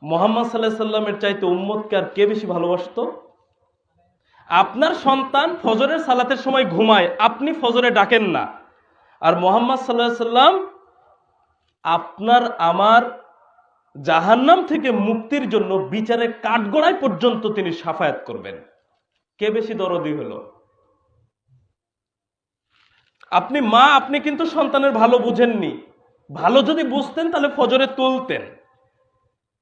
মুহাম্মদ সাল্লাল্লাহু আলাইহি সাল্লামের চাইতে উম্মতকে আর কে বেশি ভালোবাসতো? আপনার সন্তান ফজরের সালাতের সময় ঘুমায়, আপনি ফজরে ডাকেন না, আর মুহাম্মদ সাল্লাল্লাহু আলাইহি সাল্লাম আপনার আমার জাহান্নাম থেকে মুক্তির জন্য বিচারের কাঠগড়ায় পর্যন্ত তিনি শাফায়াত করবেন। কে বেশি দরদি হলো? আপনি মা, আপনি কিন্তু সন্তানের ভালো বুঝেননি। ভালো যদি বুঝতেন তাহলে ফজরে তুলতেন,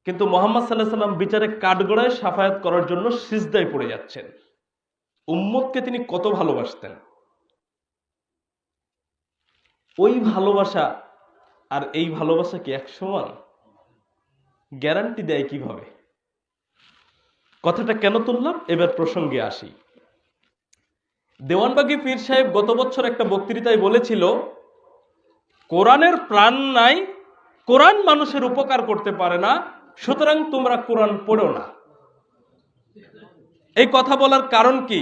কিন্তু মুহাম্মদ সাল্লাল্লাহু আলাইহি সাল্লাম বিচারে কাঠগড়ায় শাফায়াত করার জন্য সিজদায় পড়ে যাচ্ছেন। উম্মতকে তিনি কত ভালোবাসতেন! ওই ভালোবাসা আর এই ভালোবাসা কি এক সমান? গ্যারান্টি দেয় কিভাবে? কথাটা কেন তুললাম, এবার প্রসঙ্গে আসি। দেওয়ানবাগী পীর সাহেব গত বছর একটা বক্তৃতায় বলেছিল, কোরআনের প্রাণ নাই, কোরআন মানুষের উপকার করতে পারে না, সুতরাং তোমরা কোরআন পড়ো না। এই কথা বলার কারণ কি?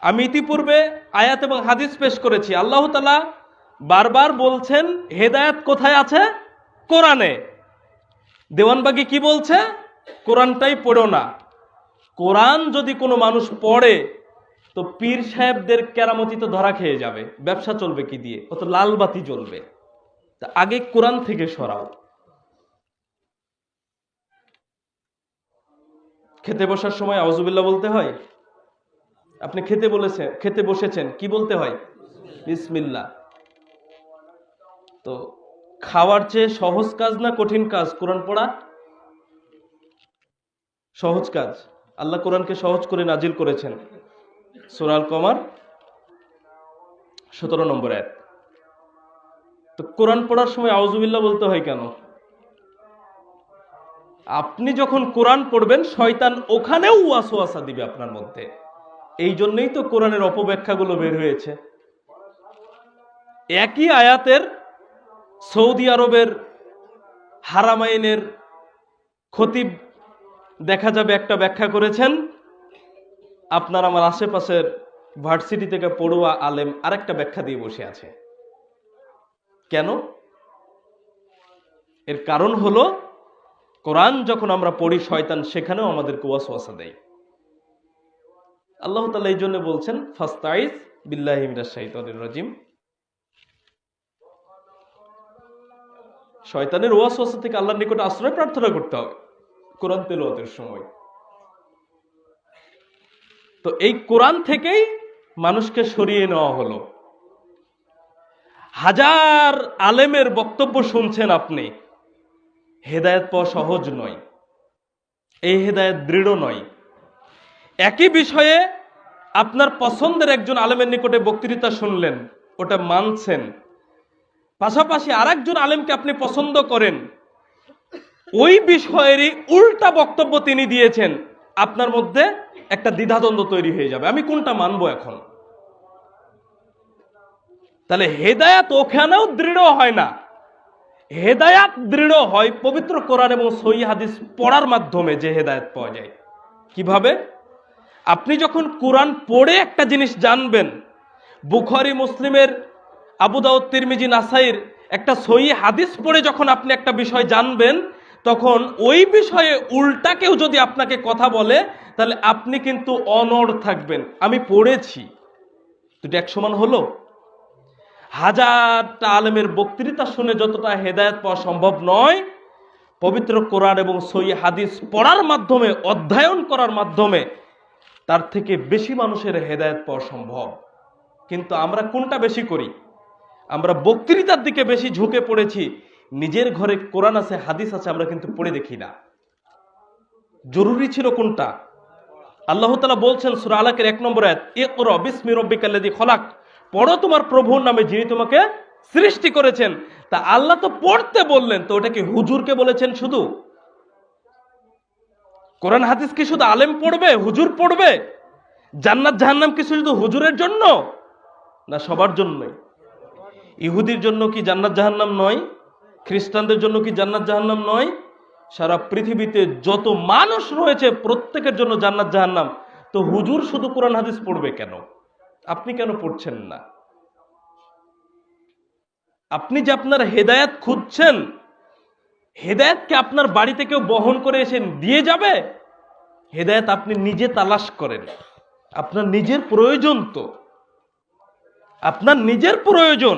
আমি ইতিপূর্বে আয়াত এবং হাদিস পেশ করেছি। আল্লাহ তাআলা বারবার বলছেন হেদায়েত কোথায় আছে? কোরআনে। দেওয়ানবাগী কি বলছে? কোরআনটাই পড়ো না। কোরআন যদি কোনো মানুষ পড়ে তো পীর সাহেবদের কেরামতি তো ধরা খেয়ে যাবে, ব্যবসা চলবে কি দিয়ে? ও তো লাল বাতি জ্বলবে। তা আগে কোরআন থেকে সরাও। খেতে বসার সময় আউযুবিল্লাহ বলতে হয়। আপনি খেতে বসেছেন, কি বলতে হয়? বিসমিল্লাহ। তো খাওয়ার চেয়ে সহজ কাজ না কঠিন কাজ কোরআন পড়া? সহজ কাজ। আল্লাহ কোরআনকে সহজ করে নাজিল করেছেন। সূরা আল কমার 17 নম্বর আয়াত। তো কোরআন পড়ার সময় আউযুবিল্লাহ বলতে হয় কেন? আপনি যখন কোরআন পড়বেন শয়তান ওখানেও ওয়াসওয়াসা দিবে আপনার মধ্যে। এই জন্যই তো কোরআনের অপব্যাখ্যাগুলো বের হয়েছে। একই আয়াতের সৌদি আরবের হারামাইনের খতিব দেখা যাবে একটা ব্যাখ্যা করেছেন, আপনার আমার আশেপাশের ভার্সিটি থেকে পড়ুয়া আলেম আরেকটা ব্যাখ্যা দিয়ে বসে আছে। কেন? এর কারণ হলো কোরআন যখন আমরা পড়ি শয়তান সেখানেও আমাদেরকে ওয়াসওয়াসা দেয়। আল্লাহ তাআলা এই জন্য বলছেন ফাস্তাইজ বিল্লাহি মিনাশ শাইতানির রাজিম। শয়তানের ওয়াসওয়াসা থেকে আল্লাহর নিকট আশ্রয় প্রার্থনা করতে হবে কোরআন তেলাওয়াতের সময়। তো এই কোরআন থেকেই মানুষকে সরিয়ে নেওয়া হলো। হাজার আলেমের বক্তব্য শুনছেন আপনি, হেদায়েত পাওয়া সহজ নয়, এই হেদায়েত দৃঢ় নয়। একই বিষয়ে আপনার পছন্দের একজন আলেমের নিকটে বক্তৃতা শুনলেন, ওটা মানছেন, পাশাপাশি আরেকজন আলেমকে আপনি পছন্দ করেন, ওই বিষয়েরই উল্টা বক্তব্য তিনি দিয়েছেন, আপনার মধ্যে একটা দ্বিধাদ্বন্দ্ব তৈরি হয়ে যাবে, আমি কোনটা মানবো এখন? তাহলে হেদায়েত ওখানেও দৃঢ় হয় না। হেদায়েত দৃঢ় হয় পবিত্র কোরআন এবং সহিহ হাদিস পড়ার মাধ্যমে। যে হেদায়েত পাওয়া যায় কিভাবে? আপনি যখন কোরআন পড়ে একটা জিনিস জানবেন, বুখারী মুসলিমের, আবু দাউদ, তিরমিজি, নাসাইর একটা সহিহ হাদিস পড়ে যখন আপনি একটা বিষয় জানবেন, তখন ওই বিষয়ে উল্টা কেউ যদি আপনাকে কথা বলে তাহলে আপনি কিন্তু অনড় থাকবেন, আমি পড়েছি। দুটো এক সমান হলো? হাজারটা আলেমের বক্তৃতা শুনে যতটা হেদায়েত পাওয়া সম্ভব নয়, পবিত্র কোরআন এবং সহিহ হাদিস পড়ার মাধ্যমে, অধ্যয়ন করার মাধ্যমে তার থেকে বেশি মানুষের হেদায়েত পাওয়া সম্ভব। কিন্তু আমরা কোনটা বেশি করি? আমরা বক্তৃতার দিকে বেশি ঝুঁকে পড়েছি। নিজের ঘরে কোরআন আছে, হাদিস আছে, আমরা কিন্তু পড়ে দেখি না। জরুরি ছিল কোনটা? আল্লাহ তাআলা বলছেন সূরা আলাকের 1 নম্বর আয়াত, ইকরা বিসমি রাব্বিকাল্লাযী খলাক, পড়ো তোমার প্রভুর নামে যিনি তোমাকে সৃষ্টি করেছেন। তা আল্লাহ তো পড়তে বললেন, তো ওটা কি হুজুরকে বলেছেন শুধু? কোরআন হাদিস কি শুধু আলেম পড়বে, হুজুর পড়বে? জান্নাত জাহান্নাম কি শুধু হুজুরের জন্য, না সবার জন্যই? ইহুদির জন্য কি জান্নাত জাহান্নাম নয়? খ্রিস্টানদের জন্য কি জান্নাত জাহান্নাম নয়? সারা পৃথিবীতে যত মানুষ রয়েছে প্রত্যেকের জন্য জান্নাত জাহান্নাম। তো হুজুর শুধু কোরআন হাদিস পড়বে কেন? আপনি কেন পড়ছেন না? আপনি যে আপনার হেদায়েত খুঁজছেন, হেদায়েতকে আপনার বাড়িতে কেউ বহন করে এসে দিয়ে যাবে? হেদায়েত আপনি নিজে তালাশ করেন। আপনার নিজের প্রয়োজন, তো আপনার নিজের প্রয়োজন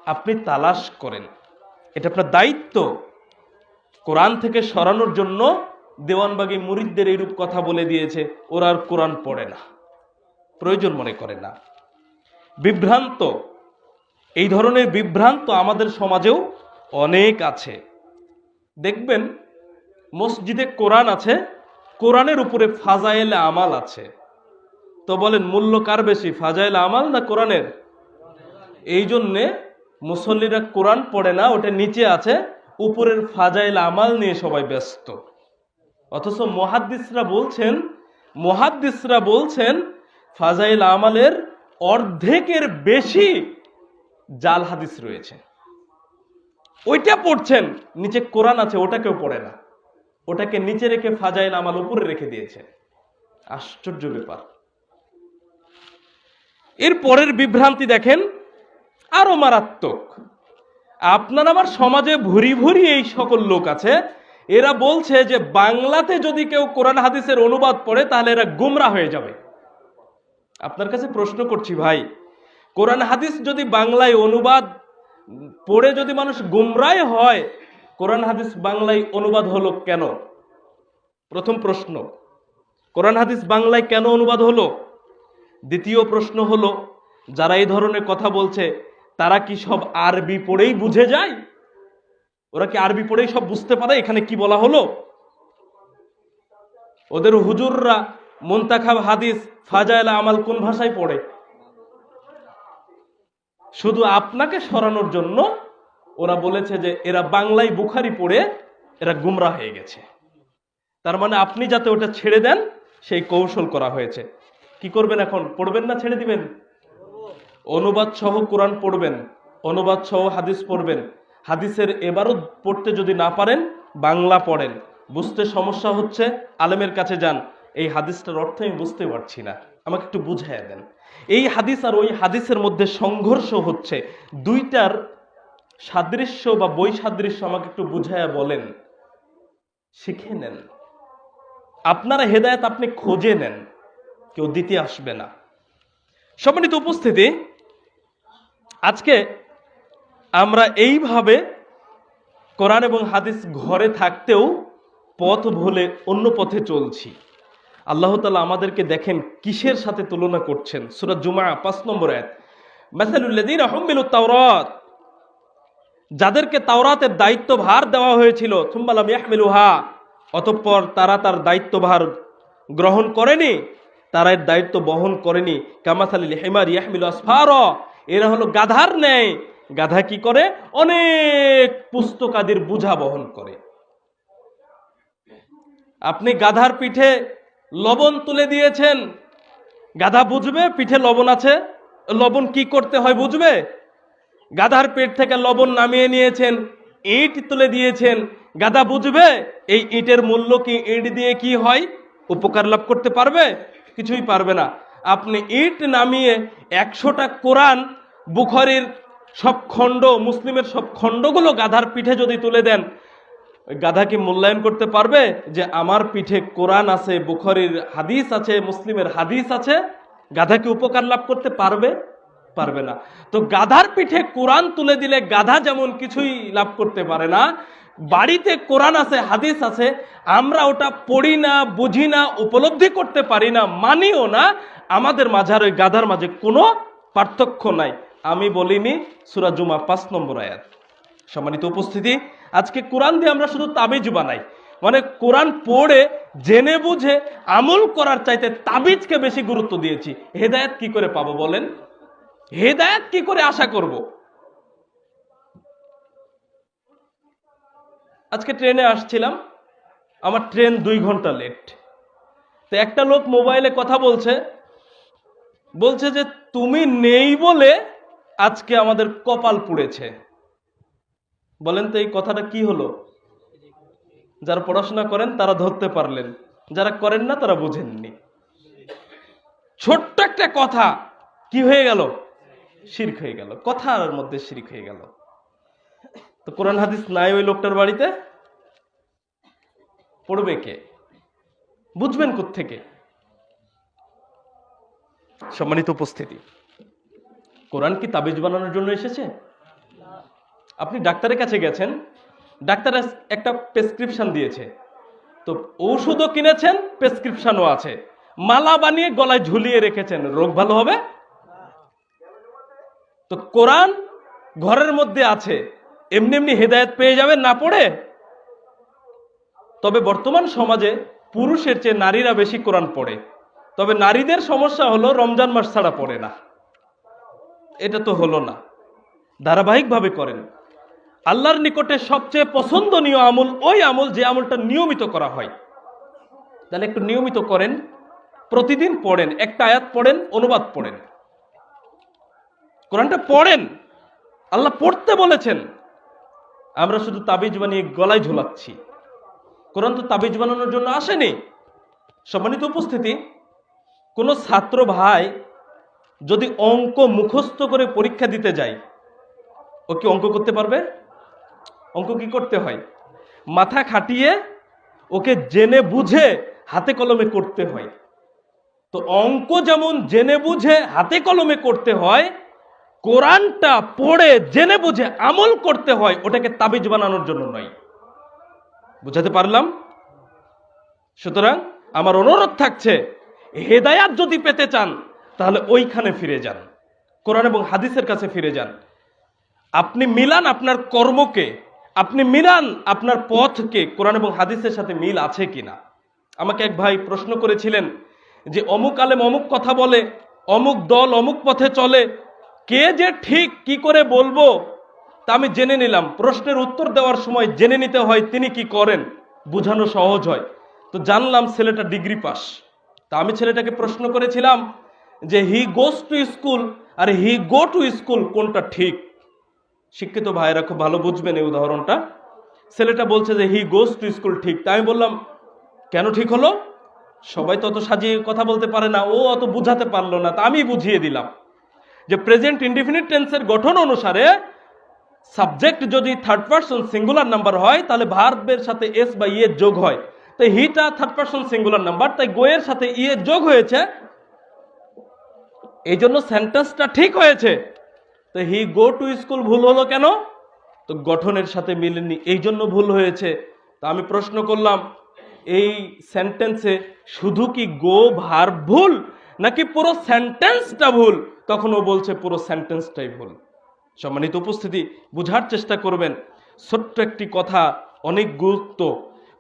আপনি তালাশ করেন, এটা আপনার দায়িত্ব। কোরআন থেকে সরানোর জন্য দেওয়ানবাগী মুরিদদের এইরূপ কথা বলে দিয়েছে, ওরা আর কোরআন পড়ে না, প্রয়োজন মনে করে না। বিভ্রান্ত, এই ধরনের বিভ্রান্ত আমাদের সমাজেও অনেক আছে। দেখবেন মসজিদে কোরআন আছে, কোরআনের উপরে ফাজাইল আমাল আছে। তো বলেন মূল্য কার বেশি, ফাজাইল আমাল না কোরআনের? এই জন্যে মুসল্লিরা কোরআন পড়ে না, ওটা নিচে আছে, উপরের ফাজাইল আমাল নিয়ে সবাই ব্যস্ত। অথচ মুহাদ্দিসরা বলছেন ফাজাইল আমালের অর্ধেকের বেশি জাল হাদিস রয়েছে। ওইটা পড়ছেন, নিচে কোরআন আছে ওটাকেও পড়ে না, ওটাকে নিচে রেখে ফাজাইল আমাল উপরে রেখে দিয়েছে। আশ্চর্য ব্যাপার। এর পরের বিভ্রান্তি দেখেন, আরো মারাত্মক। আপনার আমার সমাজে ভুরি ভুরি এই সকল লোক আছে, এরা বলছে যে বাংলাতে যদি কেউ কোরআন হাদিসের অনুবাদ পড়ে তাহলে এরা গুমরা হয়ে যাবে। আপনার কাছে প্রশ্ন করছি ভাই, কোরআন হাদিস যদি বাংলায় অনুবাদ পড়ে যদি মানুষ গুমরাই হয়, কোরআন হাদিস বাংলায় অনুবাদ হলো কেন? প্রথম প্রশ্ন, কোরআন হাদিস বাংলায় কেন অনুবাদ হলো? দ্বিতীয় প্রশ্ন হলো, যারা এই ধরনের কথা বলছে তারা কি সব আরবি পড়েই বুঝে যায়? ওরা কি আরবি পড়েই সব বুঝতে পারে এখানে কি বলা হলো? ওদের হুজুররা মুনতাখাব হাদিস, ফাজাইল আমাল কোন ভাষায় পড়ে? শুধু আপনাকে সরানোর জন্য ওরা বলেছে যে এরা বাংলায় বুখারি পড়ে এরা গুমরা হয়ে গেছে। তার মানে আপনি যাতে ওটা ছেড়ে দেন সেই কৌশল করা হয়েছে। কি করবেন এখন? পড়বেন না ছেড়ে দিবেন? অনুবাদ সহ কোরআন পড়বেন, অনুবাদ সহ হাদিস পড়বেন। হাদিসের এবারও পড়তে যদি না পারেন, বাংলা পড়েন। বুঝতে সমস্যা হচ্ছে, আলেমের কাছে যান, এই হাদিসটার অর্থ আমি বুঝতে পারছি না, আমাকে একটু বুঝাইয়া দেন। এই হাদিস আর ওই হাদিসের মধ্যে সংঘর্ষ হচ্ছে, দুইটার সাদৃশ্য বা বৈসাদৃশ্য আমাকে একটু বুঝাইয়া বলেন, শিখে নেন। আপনারা হেদায়েত আপনি খোঁজে নেন, কেউ দিতে আসবে না। সম্মানিত উপস্থিতি, আজকে আমরা এইভাবে কোরআন এবং হাদিস ঘরে থাকতেও পথ ভুলে অন্য পথে চলছি। আল্লাহ তাআলা আমাদেরকে দেখেন কিসের সাথে তুলনা করছেন। সূরা জুমা 5 নম্বর আয়াত, মাসালুল্লাযীনা হুমিলুত তাওরাত, যাদেরকে তাওরাতের দায়িত্বভার দেওয়া হয়েছিল, সুম্মা লাম ইয়াহমিলুহা, অতঃপর তারা তার দায়িত্বভার গ্রহণ করেনি, তারা এর দায়িত্ব বহন করেনি। কামাসালিল হিমার ইয়াহমিলু আসফারা, এরা হলো গাধার ন্যায়। গাধা কি করে? অনেক পুস্তকাদির বোঝা বহন করে। আপনি গাধার পিঠে লবণ তুলে দিয়েছেন, গাধা বুঝবে পিঠে লবণ আছে, লবণ কি করতে হয় বুঝবে? গাধার পেট থেকে লবণ নামিয়ে নিয়েছেন, ইট তুলে দিয়েছেন, গাধা বুঝবে এই ইটের মূল্য কি? ইট দিয়ে কি হয়? উপকার লাভ করতে পারবে? কিছুই পারবে না। আপনি ইট নামিয়ে 100টা কোরআন, বুখারীর সব খণ্ড, মুসলিমের সব খণ্ডগুলো গাধার পিঠে যদি তুলে দেন, গাধা কি মূল্যায়ন করতে পারবে যে আমার পিঠে কোরআন আছে, বুখারীর হাদিস আছে, মুসলিমের হাদিস আছে? গাধা কি উপকার লাভ করতে পারবে? পারবে না। তো গাধার পিঠে কোরআন তুলে দিলে গাধা যেমন কিছুই লাভ করতে পারে না, বাড়িতে কোরআন আছে, হাদিস আছে, আমরা ওটা পড়ি না, বুঝি না, উপলব্ধি করতে পারি না, মানিও না, আমাদের মাঝে আর ওই গাধার মাঝে কোনো পার্থক্য নাই। আমি বলিনি, সূরা জুমা 5 নম্বর আয়াত। সম্মানিত উপস্থিতি, আজকে কোরআন দিয়ে আমরা শুধু তাবিজ বানাই, মানে কোরআন পড়ে জেনে বুঝে আমল করার চাইতে তাবিজকে বেশি গুরুত্ব দিয়েছি। হেদায়েত কি করে পাবো বলেন? হেদায়েত কি করে আশা করব? আজকে ট্রেনে আসছিলাম, আমার ট্রেন 2 ঘন্টা লেট। তো একটা লোক মোবাইলে কথা বলছে, বলছে যে তুমি নেই বলে আজকে আমাদের কপাল পুড়েছে। বলেন তো এই কথাটা কি হলো? যারা পড়াশোনা করেন তারা ধরতে পারলেন, যারা করেন না তারা বুঝেননি। ছোট্ট একটা কথা কি হয়ে গেল? শিরক হয়ে গেল, কথার মধ্যে শিরক হয়ে গেল। তো কোরআন হাদিস নাই ওই লোকটার বাড়িতে, পড়বে কে? বুঝবেন কোত্থেকে? সম্মানিত উপস্থিতি, কোরআন কি তাবিজ বানানোর জন্য এসেছে? আপনি ডাক্তারের কাছে গেছেন, ডাক্তার একটা প্রেসক্রিপশন দিয়েছে, তো ঔষধও কিনেছেন, প্রেসক্রিপশনও আছে, মালা বানিয়ে গলায় ঝুলিয়ে রেখেছেন, রোগ ভালো হবে? তো কোরআন ঘরের মধ্যে আছে, এমনি এমনি হেদায়েত পেয়ে যাবেন না পড়ে? তবে বর্তমান সমাজে পুরুষের চেয়ে নারীরা বেশি কোরআন পড়ে। তবে নারীদের সমস্যা হলো রমজান মাস ছাড়া পড়ে না। এটা তো হলো না, ধারাবাহিকভাবে করেন। আল্লাহর নিকটে সবচেয়ে পছন্দনীয় আমল ওই আমল যে আমলটা নিয়মিত করা হয়। তাহলে একটু নিয়মিত করেন, প্রতিদিন পড়েন, একটা আয়াত পড়েন, অনুবাদ পড়েন, কোরআনটা পড়েন। আল্লাহ পড়তে বলেছেন, আমরা শুধু তাবিজ বানিয়ে গলায় ঝোলাচ্ছি। কোরআন তো তাবিজ বানানোর জন্য আসেনি। সম্মানিত উপস্থিতি, কোনো ছাত্র ভাই যদি অঙ্ক মুখস্থ করে পরীক্ষা দিতে যায়, ও কি অঙ্ক করতে পারবে? অঙ্ক কি করতে হয়? মাথা খাটিয়ে ওকে জেনে বুঝে হাতে কলমে করতে হয়। তো অঙ্ক যেমন জেনে বুঝে হাতে কলমে করতে হয়, কোরআনটা পড়ে জেনে বুঝে আমল করতে হয়, ওটাকে তাবিজ বানানোর জন্য নয়। বুঝাতে পারলাম? সুতরাং আমার অনুরোধ থাকছে, হেদায়াত যদি পেতে চান তাহলে ওইখানে ফিরে যান, কোরআন এবং হাদিসের কাছে ফিরে যান। আপনি মিলান আপনার কর্মকে, আপনি মিলান আপনার পথকে কোরআন এবং হাদিসের সাথে মিল আছে কিনা। আমাকে এক ভাই প্রশ্ন করেছিলেন যে অমুক আলেম অমুক কথা বলে, অমুক দল অমুক পথে চলে, কে যে ঠিক কি করে বলবো? তা আমি জেনে নিলাম, প্রশ্নের উত্তর দেওয়ার সময় জেনে নিতে হয় তিনি কি করেন, বোঝানো সহজ হয়। তো জানলাম ছেলেটা ডিগ্রি পাস। তা আমি ছেলেটাকে প্রশ্ন করেছিলাম যে হি গোস টু স্কুল আর হি গো টু স্কুল কোনটা ঠিক? শিক্ষিত ভাইয়েরা খুব ভালো বুঝবেন এই উদাহরণটা। ছেলেটা বলছে যে হি গোস টু স্কুল ঠিক। তাই আমি বললাম, কেন ঠিক হলো? সবাই তো অত সাজিয়ে কথা বলতে পারে না, ও অত বুঝাতে পারলো না। তা আমি বুঝিয়ে দিলাম যে প্রেজেন্ট ইনডিফিনিট টেন্সের গঠন অনুসারে সাবজেক্ট যদি থার্ড পারসন সিঙ্গুলার নাম্বার হয় তাহলে ভার্বের সাথে এস বা ইয়ে যোগ হয়। তাই হিটা থার্ড পারসন সিঙ্গুলার নাম্বার, তাই গোয়ের সাথে ইয়ে যোগ হয়েছে, এই জন্য সেন্টেন্সটা ঠিক হয়েছে। তো হি গো টু স্কুল ভুল হলো কেন? তো গঠনের সাথে মিলেনি, এই জন্য ভুল হয়েছে। তা আমি প্রশ্ন করলাম, এই সেন্টেন্সে শুধু কি গো ভার্ব ভুল নাকি পুরো সেন্টেন্সটা ভুল? তখন ও বলছে পুরো সেন্টেন্সটাই ভুল। সম্মানিত উপস্থিতি, বুঝার চেষ্টা করবেন, ছোট্ট একটি কথা অনেক গুরুত্ব।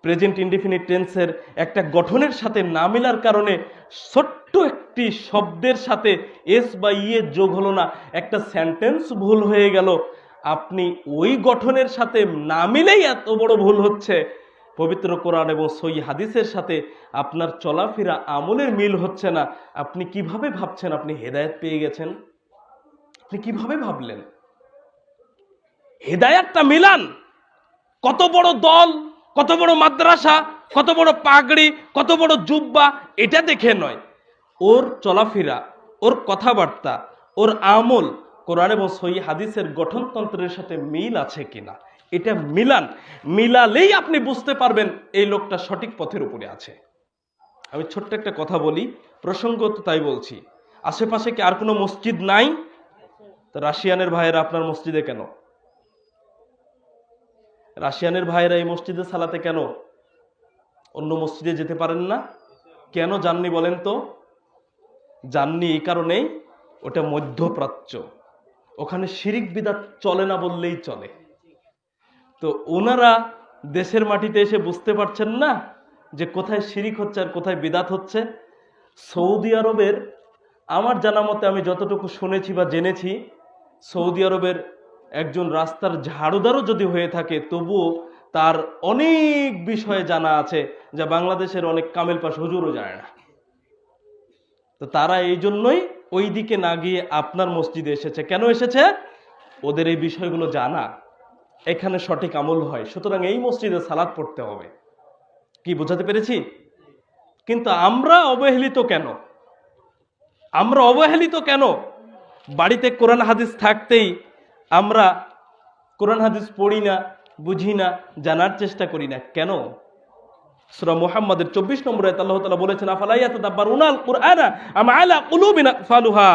প্রেজেন্ট ইনডিফিনিট টেন্সের একটা গঠনের সাথে না মিলার কারণে ছোট্ট একটি শব্দের সাথে এস বা ইয়ে যোগ হলো না, একটা সেন্টেন্স ভুল হয়ে গেল। আপনি ওই গঠনের সাথে না মিলেই এত বড় ভুল হচ্ছে। পবিত্র কোরআন এবং সহি হাদিসের সাথে আপনার চলাফেরা আমলের মিল হচ্ছে না। আপনি কিভাবে ভাবছেন আপনি হেদায়েত পেয়ে গেছেন? আপনি কিভাবে ভাবলেন? হেদায়েতটা মিলান। কত বড় দল, কত বড় মাদ্রাসা, কত বড় পাগড়ি, কত বড় জুব্বা, এটা দেখে নয়, ওর চলাফেরা, ওর কথাবার্তা, ওর আমল কোরআন এবং সহি হাদিসের গঠনতন্ত্রের সাথে মিল আছে কিনা, এটা মিলান। মিলালেই আপনি বুঝতে পারবেন এই লোকটা সঠিক পথের উপরে আছে। আমি ছোট্ট একটা কথা বলি, প্রসঙ্গত তাই বলছি। আশেপাশে কি আর কোনো মসজিদ নাই? তো রাশিয়ানের ভাইয়েরা আপনার মসজিদে কেন? রাশিয়ানের ভাইয়েরা এই মসজিদে সালাতে কেন? অন্য মসজিদে যেতে পারেন না কেন? জাননি বলেন তো? জাননি এই কারণেই, ওটা মধ্যপ্রাচ্য, ওখানে শিরিক বিদাত চলে না বললেই চলে। তো ওনারা দেশের মাটিতে এসে বুঝতে পারছেন না যে কোথায় শিরিক হচ্ছে আর কোথায় বিদাত হচ্ছে। সৌদি আরবের আমার জানা মতে আমি যতটুকু শুনেছি বা জেনেছি, সৌদি আরবের একজন রাস্তার ঝাড়ুদারও যদি হয়ে থাকে তবুও তার অনেক বিষয়ে জানা আছে যা বাংলাদেশের অনেক কামেল পাশ হুজুরও জানে না। তো তারা এই জন্যই ওই দিকে না গিয়ে আপনার মসজিদে এসেছে। কেন এসেছে? ওদের এই বিষয়গুলো জানা, এখানে সঠিক আমল হয়, সুতরাং এই মসজিদে সালাত পড়তে হবে। কি বোঝাতে পেরেছি? কিন্তু আমরা অবহেলিত কেন? আমরা অবহেলিত কেন? বাড়িতে কোরআন হাদিস থাকতেই আমরা কোরআন হাদিস পড়ি না, বুঝি না, জানার চেষ্টা করি না কেন? সূরা মুহাম্মাদের 24 নম্বর আয়াতে আল্লাহ তাআলা বলেছেন, আফালা ইয়াতাদাব্বারুনাল কুরআনা আম আলা কুলুবিন আকফালুহা।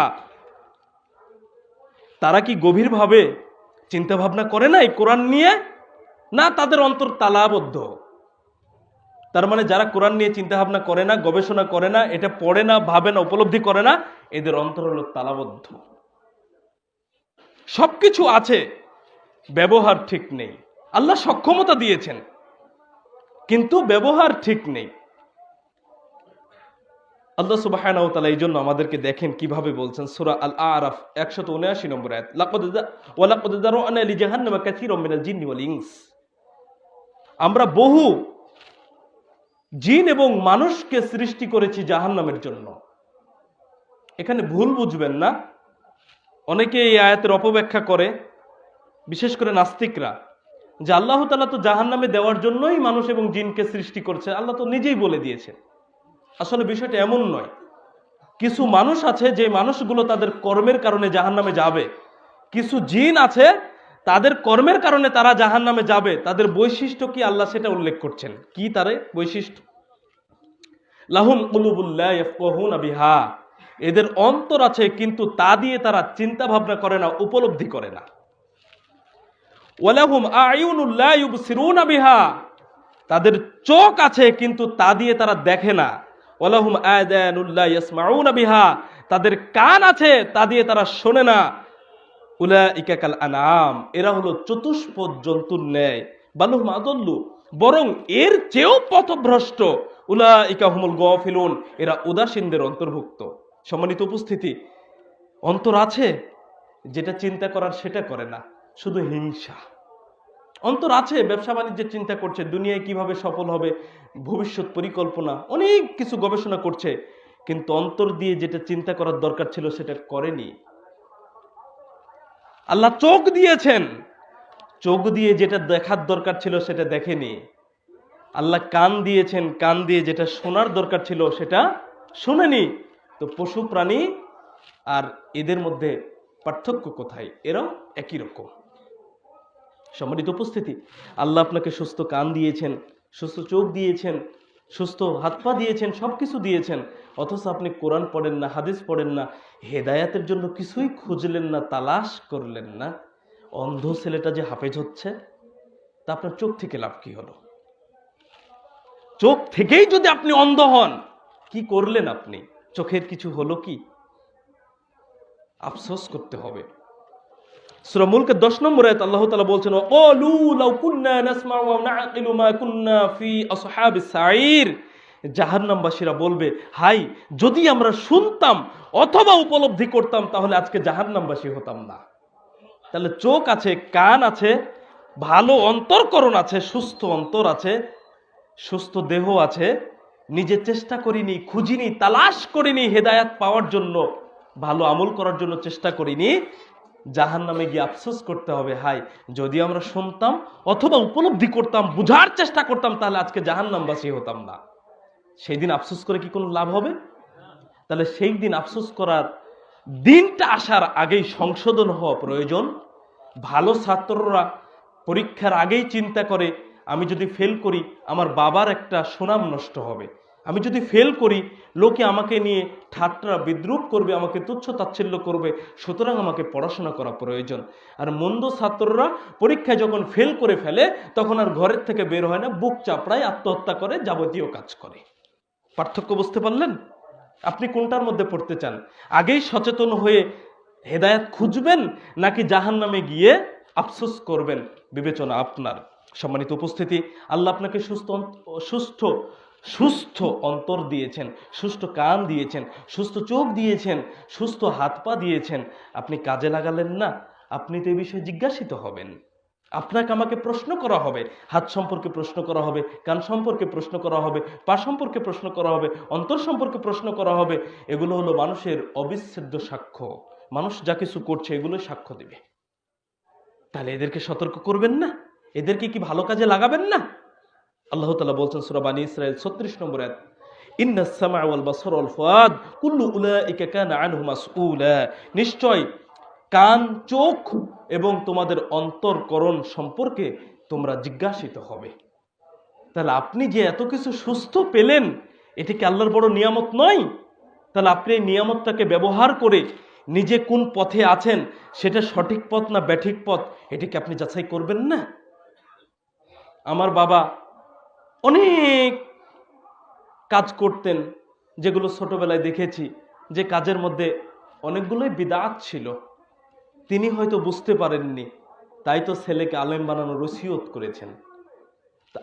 তারা কি গভীরভাবে চিন্তা ভাবনা করে না এই কোরআন নিয়ে, না তাদের অন্তর তালাবদ্ধ? তার মানে যারা কোরআন নিয়ে চিন্তা ভাবনা করে না, গবেষণা করে না, এটা পড়ে না, ভাবে না, উপলব্ধি করে না, এদের অন্তর হলো তালাবদ্ধ। সবকিছু আছে, ব্যবহার ঠিক নেই। আল্লাহ সক্ষমতা দিয়েছেন কিন্তু ব্যবহার ঠিক নেই। আল্লাহ সুবহানাহু ওয়া তাআলা এই জন্য আমাদেরকে দেখেন কিভাবে বলছেন, সূরা আল আরাফ 179 নম্বর আয়াত, লাকাদ যারানা লিজাহান্নামা কাসীরাম মিনাল জিন্নি ওয়াল ইনস। আমরা বহু জিন এবং মানুষকে সৃষ্টি করেছি জাহান্নামের জন্য। এখানে ভুল বুঝবেন না, অনেকে এই আয়াতের অপব্যাখ্যা করে, বিশেষ করে নাস্তিকরা, যে আল্লাহ তাআলা তো জাহান্নামে দেওয়ার জন্যই মানুষ এবং জিনকে সৃষ্টি করছে, আল্লাহ তো নিজেই বলে দিয়েছেন। আসলে বিষয়টা এমন নয়। কিছু মানুষ আছে যে মানুষগুলো তাদের কর্মের কারণে জাহান্নামে যাবে, কিছু জিন আছে তাদের কর্মের কারণে তারা জাহান্নামে যাবে। তাদের বৈশিষ্ট্য কি আল্লাহ সেটা উল্লেখ করছেন। কি তার বৈশিষ্ট্য? লাহুম কুলুবুল লা ইয়াফকাহুনা বিহা, এদের অন্তর আছে কিন্তু তা দিয়ে তারা চিন্তা ভাবনা করে না, উপলব্ধি করে না। ওয়ালাহুম আয়ুনুল লা ইউবসিরুনা বিহা, তাদের চোখ আছে কিন্তু তা দিয়ে তারা দেখে না। ওয়ালাহুম আযানুল লা ইয়াসমাউনা বিহা, তাদের কান আছে তা দিয়ে তারা শোনে না। উলাইকা কাল আনাম, এরা হলো চতুষ্পদ জন্তুর ন্যায়। বালহুম আদাল্লু, বরং এর চেয়েও পথভ্রষ্ট। উলাইকা হুমুল গাফিলুন, এরা উদাসীনদের অন্তর্ভুক্ত। সম্মানিত উপস্থিতি, অন্তর আছে যেটা চিন্তা করার সেটা করে না, শুধু হিংসা। অন্তর আছে ব্যবসা বাণিজ্যের চিন্তা করছে, দুনিয়ায় কিভাবে সফল হবে, ভবিষ্যৎ পরিকল্পনা, অনেক কিছু গবেষণা করছে, কিন্তু অন্তর দিয়ে যেটা চিন্তা করার দরকার ছিল সেটা করেনি। আল্লাহ চোখ দিয়েছেন, চোখ দিয়ে যেটা দেখার দরকার ছিল সেটা দেখেনি। আল্লাহ কান দিয়েছেন, কান দিয়ে যেটা শোনার দরকার ছিল সেটা শোনেনি। তো পশু প্রাণী আর এদের মধ্যে পার্থক্য কোথায়? এরাও একই রকম। সম্মানিত উপস্থিতি, আল্লাহ আপনাকে সুস্থ কান দিয়েছেন, সুস্থ চোখ দিয়েছেন, সুস্থ হাত পা দিয়েছেন, সবকিছু দিয়েছেন, অথচ আপনি কোরআন পড়েন না, হাদিস পড়েন না, হেদায়াতের জন্য কিছুই খুঁজলেন না, তালাশ করলেন না। অন্ধ ছেলেটা যে হাফেজ হচ্ছে, তা আপনার চোখ থেকে লাভ কি হলো? চোখ থেকেই যদি আপনি অন্ধ হন, কি করলেন আপনি? চোখের কিছু হলো কি? আফসোস করতে হবে। সূরা মুলকের 10 নম্বর আয়াত আল্লাহ তাআলা বলছেন, ওয়াকালু লাউ কুন্না নাসমাউ ওয়া নাআকিলু মা কুন্না ফি আসহাবিস সাঈর। জাহান্নামবাসীরা বলবে, হাই যদি আমরা শুনতাম অথবা উপলব্ধি করতাম তাহলে আজকে জাহান্নামবাসী হতাম না। তাহলে চোখ আছে, কান আছে, ভালো অন্তরকরণ আছে, সুস্থ অন্তর আছে, সুস্থ দেহ আছে, নিজে চেষ্টা করিনি, খুঁজিনি, তালাশ করিনি হেদায়াত পাওয়ার জন্য, ভালো আমল করার জন্য চেষ্টা করিনি, জাহান্নামে গিয়ে আফসোস করতে হবে, হাই যদি আমরা শুনতাম অথবা উপলব্ধি করতাম, বুঝার চেষ্টা করতাম তাহলে আজকে জাহান্নামবাসী হতাম না। সেই দিন আফসোস করে কি কোনো লাভ হবে? তাহলে সেই দিন আফসোস করার দিনটা আসার আগেই সংশোধন হওয়া প্রয়োজন। ভালো ছাত্ররা পরীক্ষার আগেই চিন্তা করে, আমি যদি ফেল করি আমার বাবার একটা সুনাম নষ্ট হবে, আমি যদি ফেল করি লোকে আমাকে নিয়ে ঠাট্টা বিদ্রুপ করবে, আমাকে তুচ্ছ তাচ্ছিল্য করবে, সুতরাং আমাকে পড়াশোনা করা প্রয়োজন। আর মন্দ ছাত্ররা পরীক্ষায় যখন ফেল করে ফেলে তখন আর ঘরের থেকে বের হয় না, বুক চাপড়ায়, আত্মহত্যা করে, যাবতীয় কাজ করে। পার্থক্য বুঝতে পারলেন? আপনি কোনটার মধ্যে পড়তে চান? আগেই সচেতন হয়ে হেদায়েত খুঁজবেন নাকি জাহান্নামে গিয়ে আফসোস করবেন? বিবেচনা আপনার। সম্মানিত উপস্থিতি, আল্লাহ আপনাকে সুস্থ সুস্থ অন্তর দিয়েছেন, সুস্থ কান দিয়েছেন, সুস্থ চোখ দিয়েছেন, সুস্থ হাত পা দিয়েছেন, আপনি কাজে লাগালেন না, আপনি তো এই বিষয়ে জিজ্ঞাসিত হবেন। আপনাকে আমাকে প্রশ্ন করা হবে, হাত সম্পর্কে প্রশ্ন করা হবে, কান সম্পর্কে প্রশ্ন করা হবে, পা সম্পর্কে প্রশ্ন করা হবে, অন্তর সম্পর্কে প্রশ্ন করা হবে। এগুলো হলো মানুষের অবিচ্ছেদ্য সাক্ষ্য। মানুষ যা কিছু করছে এগুলো সাক্ষ্য দিবে। তাহলে এদেরকে সতর্ক করবেন না? এদেরকে কি ভালো কাজে লাগাবেন না? আল্লাহ তাআলা বলছেন সূরা বানী ইসরাঈল 36 নম্বর আয়াত, ইন্নাস সামআ ওয়াল বাসার ওয়াল ফুআদ কুল্লু উলাইকা কানা আনহু মাসউলা। নিশ্চয় কান, চোখ এবং তোমাদের অন্তরকরণ সম্পর্কে তোমরা জিজ্ঞাসিত হবে। তাহলে আপনি যে এত কিছু সুস্থ পেলেন, এটি কি আল্লাহর বড় নিয়ামত নয়? তাহলে আপনি এই নিয়ামতটাকে ব্যবহার করে নিজে কোন পথে আছেন, সেটা সঠিক পথ না ব্যাঠিক পথ, এটিকে আপনি যাচাই করবেন না? আমার বাবা অনেক কাজ করতেন, যেগুলো ছোটবেলায় দেখেছি, যে কাজের মধ্যে অনেকগুলোই বিদআত ছিল। তিনি হয়তো বুঝতে পারেননি, তাই তো ছেলেকে আলেম বানানোর ওসিয়ত করেছেন।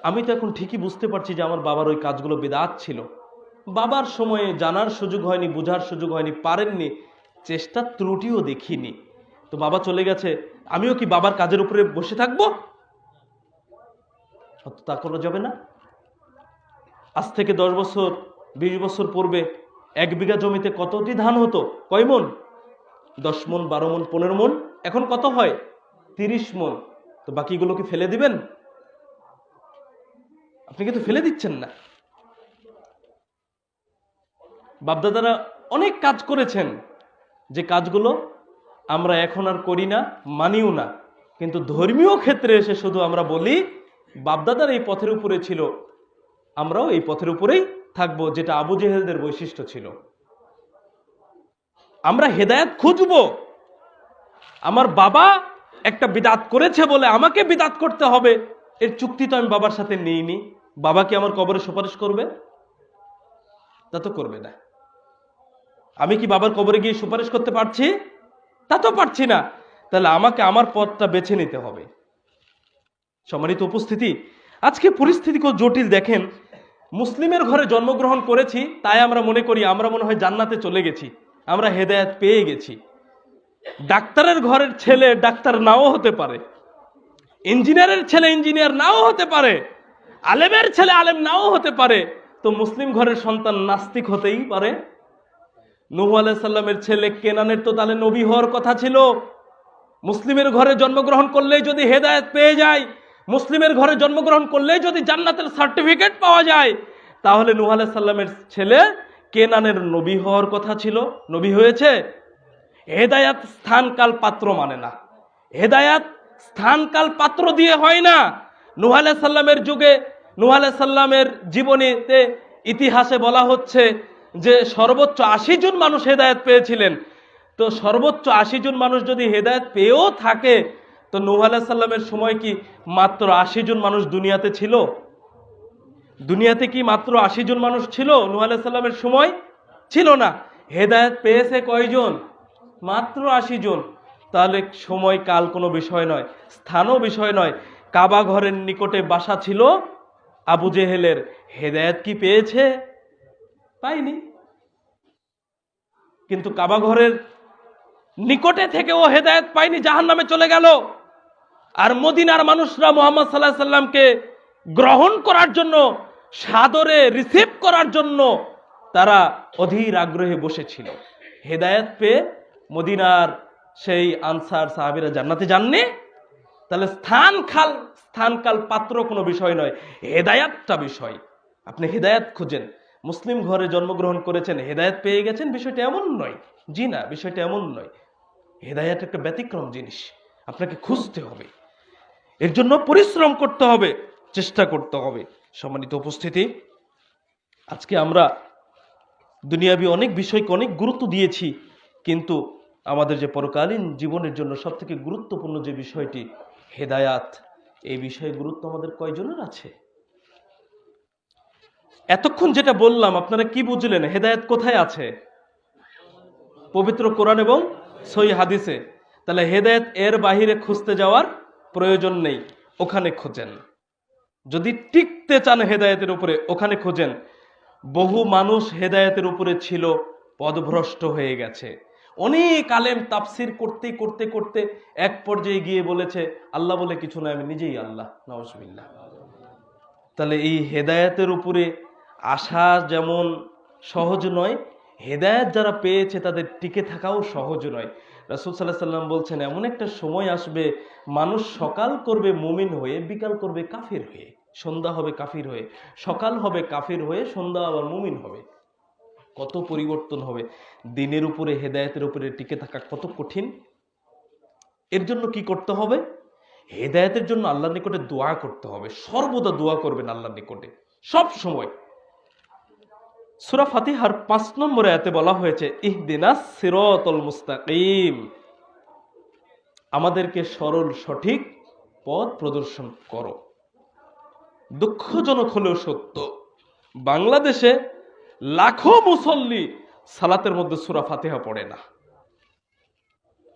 আমি তো এখন ঠিকই বুঝতে পারছি যে আমার বাবার ওই কাজগুলো বিদআত ছিল। বাবার সময়ে জানার সুযোগ হয়নি, বোঝার সুযোগ হয়নি, পারেননি, চেষ্টা ত্রুটিও দেখিনি। তো বাবা চলে গেছে, আমিও কি বাবার কাজের উপরে বসে থাকবো? তা করা যাবে না। আজ থেকে 10 বছর 20 বছর পূর্বে 1 বিঘা জমিতে কতটি ধান হতো? কয় মন? 10 মন, 12 মন, 15 মন। এখন কত হয়? 30 মন। তো বাকিগুলো কি ফেলে দিবেন? আপনি কিন্তু ফেলে দিচ্ছেন না। বাপদাদারা অনেক কাজ করেছেন, যে কাজগুলো আমরা এখন আর করি না, মানিও না। কিন্তু ধর্মীয় ক্ষেত্রে এসে শুধু আমরা বলি বাপদাদার এই পথের উপরে ছিল, আমরাও এই পথের উপরেই থাকবো, যেটা আবু জেহেলদের বৈশিষ্ট্য ছিল। আমরা হেদায়েত খুঁজবো। আমার বাবা একটা বিদআত করেছে বলে আমাকে বিদআত করতে হবে, এর চুক্তি তো আমি বাবার সাথে নেইনি। বাবা কি আমার কবরে সুপারিশ করবে? তা তো করবে না। আমি কি বাবার কবরে গিয়ে সুপারিশ করতে পারছি? তা তো পারছি না। তাহলে আমাকে আমার পথটা বেছে নিতে হবে। সম্মানিত উপস্থিতি, আজকে পরিস্থিতি খুব জটিল। দেখেন, মুসলিমের ঘরে জন্মগ্রহণ করেছি, তাই আমরা মনে করি আমরা মনে হয় জান্নাতে চলে গেছি, আমরা হেদায়েত পেয়ে গেছি। ডাক্তারের ঘরের ছেলে ডাক্তার নাও হতে পারে, ইঞ্জিনিয়ারের ছেলে ইঞ্জিনিয়ার নাও হতে পারে, আলেমের ছেলে আলেম নাও হতে পারে। তো মুসলিম ঘরের সন্তান নাস্তিক হতেই পারে। নূহ আলাইহিস সালামের ছেলে কেনানের তো তাহলে নবী হওয়ার কথা ছিল। মুসলিমের ঘরে জন্মগ্রহণ করলেই যদি হেদায়েত পেয়ে যায়, মুসলিমের ঘরে জন্মগ্রহণ করলেই যদি জান্নাতের সার্টিফিকেট পাওয়া যায়, তাহলে নূহ আলাইহিস সালামের ছেলে কেনানের নবী হওয়ার কথা ছিল। নবী হয়েছে? হেদায়াত স্থানকাল পাত্র মানে না। হেদায়াত স্থানকাল পাত্র দিয়ে হয় না। নূহ আলাইহিস সালামের যুগে, নূহ আলাইহিস সালামের জীবনীতে, ইতিহাসে বলা হচ্ছে যে সর্বোচ্চ 80 জন মানুষ হেদায়েত পেয়েছিলেন। তো সর্বোচ্চ 80 জন মানুষ যদি হেদায়েত পেয়েও থাকে, তো নূহ আলাইহিস সালামের সময় কি মাত্র 80 জন মানুষ দুনিয়াতে ছিল? দুনিয়াতে কি মাত্র 80 জন মানুষ ছিল নূহ আলাইহিস সালামের সময়? ছিল না। হেদায়েত পেয়েছে কয়জন? মাত্র 80 জন। তাহলে সময় কাল কোনো বিষয় নয়, স্থানও বিষয় নয়। কাবা ঘরের নিকটে বাসা ছিল আবু জেহেলের, হেদায়েত কি পেয়েছে? পায়নি। কিন্তু কাবা ঘরের নিকটে থেকেও হেদায়েত পায়নি, জাহান্নামে চলে গেল। আর মদিনার মানুষরা মুহাম্মদ সাল্লাল্লাহু আলাইহি সাল্লামকে গ্রহণ করার জন্য, সাদরে রিসিভ করার জন্য তারা অধীর আগ্রহে বসেছিল। হেদায়েত পেয়ে মদিনার সেই আনসার সাহাবীরা জান্নাতে যাননি। তাহলে স্থানকাল পাত্র কোনো বিষয় নয়, হেদায়েতটা বিষয়। আপনি হেদায়েত খুঁজেন। মুসলিম ঘরে জন্মগ্রহণ করেছেন, হেদায়েত পেয়ে গেছেন, বিষয়টা এমন নয়। জি না, বিষয়টা এমন নয়। হেদায়েত একটা ব্যতিক্রম জিনিস, আপনাকে খুঁজতে হবে, এর জন্য পরিশ্রম করতে হবে, চেষ্টা করতে হবে। সম্মানিত উপস্থিতি, আজকে আমরা দুনিয়াবি অনেক বিষয়কে অনেক গুরুত্ব দিয়েছি, কিন্তু আমাদের যে পরকালীন জীবনের জন্য সবথেকে গুরুত্বপূর্ণ যে বিষয়টি হেদায়াত, এই বিষয়ে গুরুত্ব আমাদের কয়জনের আছে? এতক্ষণ যেটা বললাম আপনারা কি বুঝলেন? হেদায়াত কোথায় আছে? পবিত্র কোরআন এবং সহিহ হাদিসে। তাহলে হেদায়েত এর বাহিরে খুঁজতে যাওয়ার প্রয়োজন নেই, ওখানে খোঁজেন। যদি টিকতে টিকতে চান হেদায়েতের উপরে, ওখানে খোঁজেন। বহু মানুষ হেদায়েতের উপরে ছিল, পদভ্রষ্ট হয়ে গেছে। অনেক আলেম তাফসির করতে করতে করতে এক পর্যায়ে গিয়ে বলেছে আল্লাহ বলে কিছু নয়, আমি নিজেই আল্লাহ। নাউজুবিল্লাহ। তাহলে এই হেদায়েতের উপরে আসা যেমন সহজ নয়, হেদায়েত যারা পেয়েছে তাদের টিকে থাকাও সহজ নয়। রাসূল সাল্লাল্লাহু আলাইহি ওয়াসাল্লাম বলছেন, এমন একটা সময় আসবে মানুষ সকাল করবে মুমিন হয়ে, বিকাল করবে কাফির হয়ে, সন্ধ্যা হবে কাফির হয়ে, সকাল হবে কাফির হয়ে, সন্ধ্যা আবার মুমিন হবে। কত পরিবর্তন হবে। দ্বীনের উপরে, হেদায়েতের উপরে টিকে থাকা কত কঠিন। এর জন্য কি করতে হবে? হেদায়েতের জন্য আল্লাহর নিকটে দোয়া করতে হবে। সর্বদা দোয়া করবেন আল্লাহর নিকটে, সব সময়। সূরা ফাতিহার ৫ নম্বর আয়াতে বলা হয়েছে ইহদিনাস সিরাতাল মুস্তাকিম, আমাদেরকে সরল সঠিক পথ প্রদর্শন করো। দুঃখজনক হলেও সত্য, বাংলাদেশে লাখো মুসল্লি সালাতের মধ্যে সূরা ফাতিহা পড়ে না।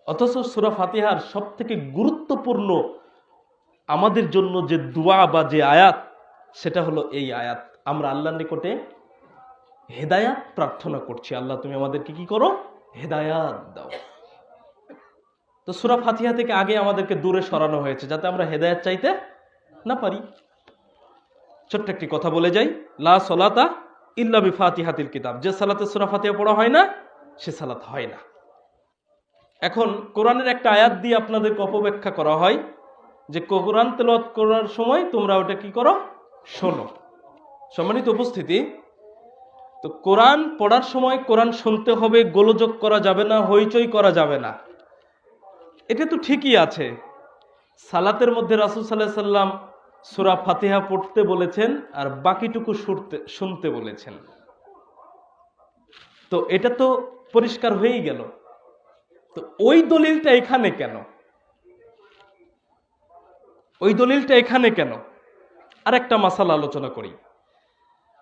অথচ সূরা ফাতিহার সব থেকে গুরুত্বপূর্ণ আমাদের জন্য যে দোয়া বা যে আয়াত, সেটা হলো এই আয়াত। আমরা আল্লাহর নিকটে হেদায়াত প্রার্থনা করছি, আল্লাহ তুমি আমাদেরকে কি করো? হেদায়াত দাও। তো সূরা ফাতিহা থেকে আগে আমাদেরকে দূরে সরানো হয়েছে যাতে আমরা হেদায়াত চাইতে না পারি। ছোট্ট একটি কথা বলে যাই, লা সলাতা ইল্লা বিফাতিহাতিল কিতাব, যে সালাতে সূরা ফাতিহা পড়া হয় না সে সালাত হয় না। এখন কোরআনের একটা আয়াত দিয়ে আপনাদেরকে অপব্যাখ্যা করা হয় যে কোরআন তেলাওয়াত করার সময় তোমরা ওটা কি করো? শোনো। সম্মানিত উপস্থিতি, তো কোরআন পড়ার সময় কোরআন শুনতে হবে, গোলযোগ করা যাবে না, হইচই করা যাবে না। এটা তো ঠিকই আছে। সালাতের মধ্যে রাসূল সাল্লাল্লাহু আলাইহি সাল্লাম সূরা ফাতিহা পড়তে বলেছেন আর বাকিটুকু শুনতে বলেছেন। তো এটা তো পরিষ্কার হয়েই গেল। তো ওই দলিলটা এখানে কেন? ওই দলিলটা এখানে কেন? আর একটা মাসালা আলোচনা করি।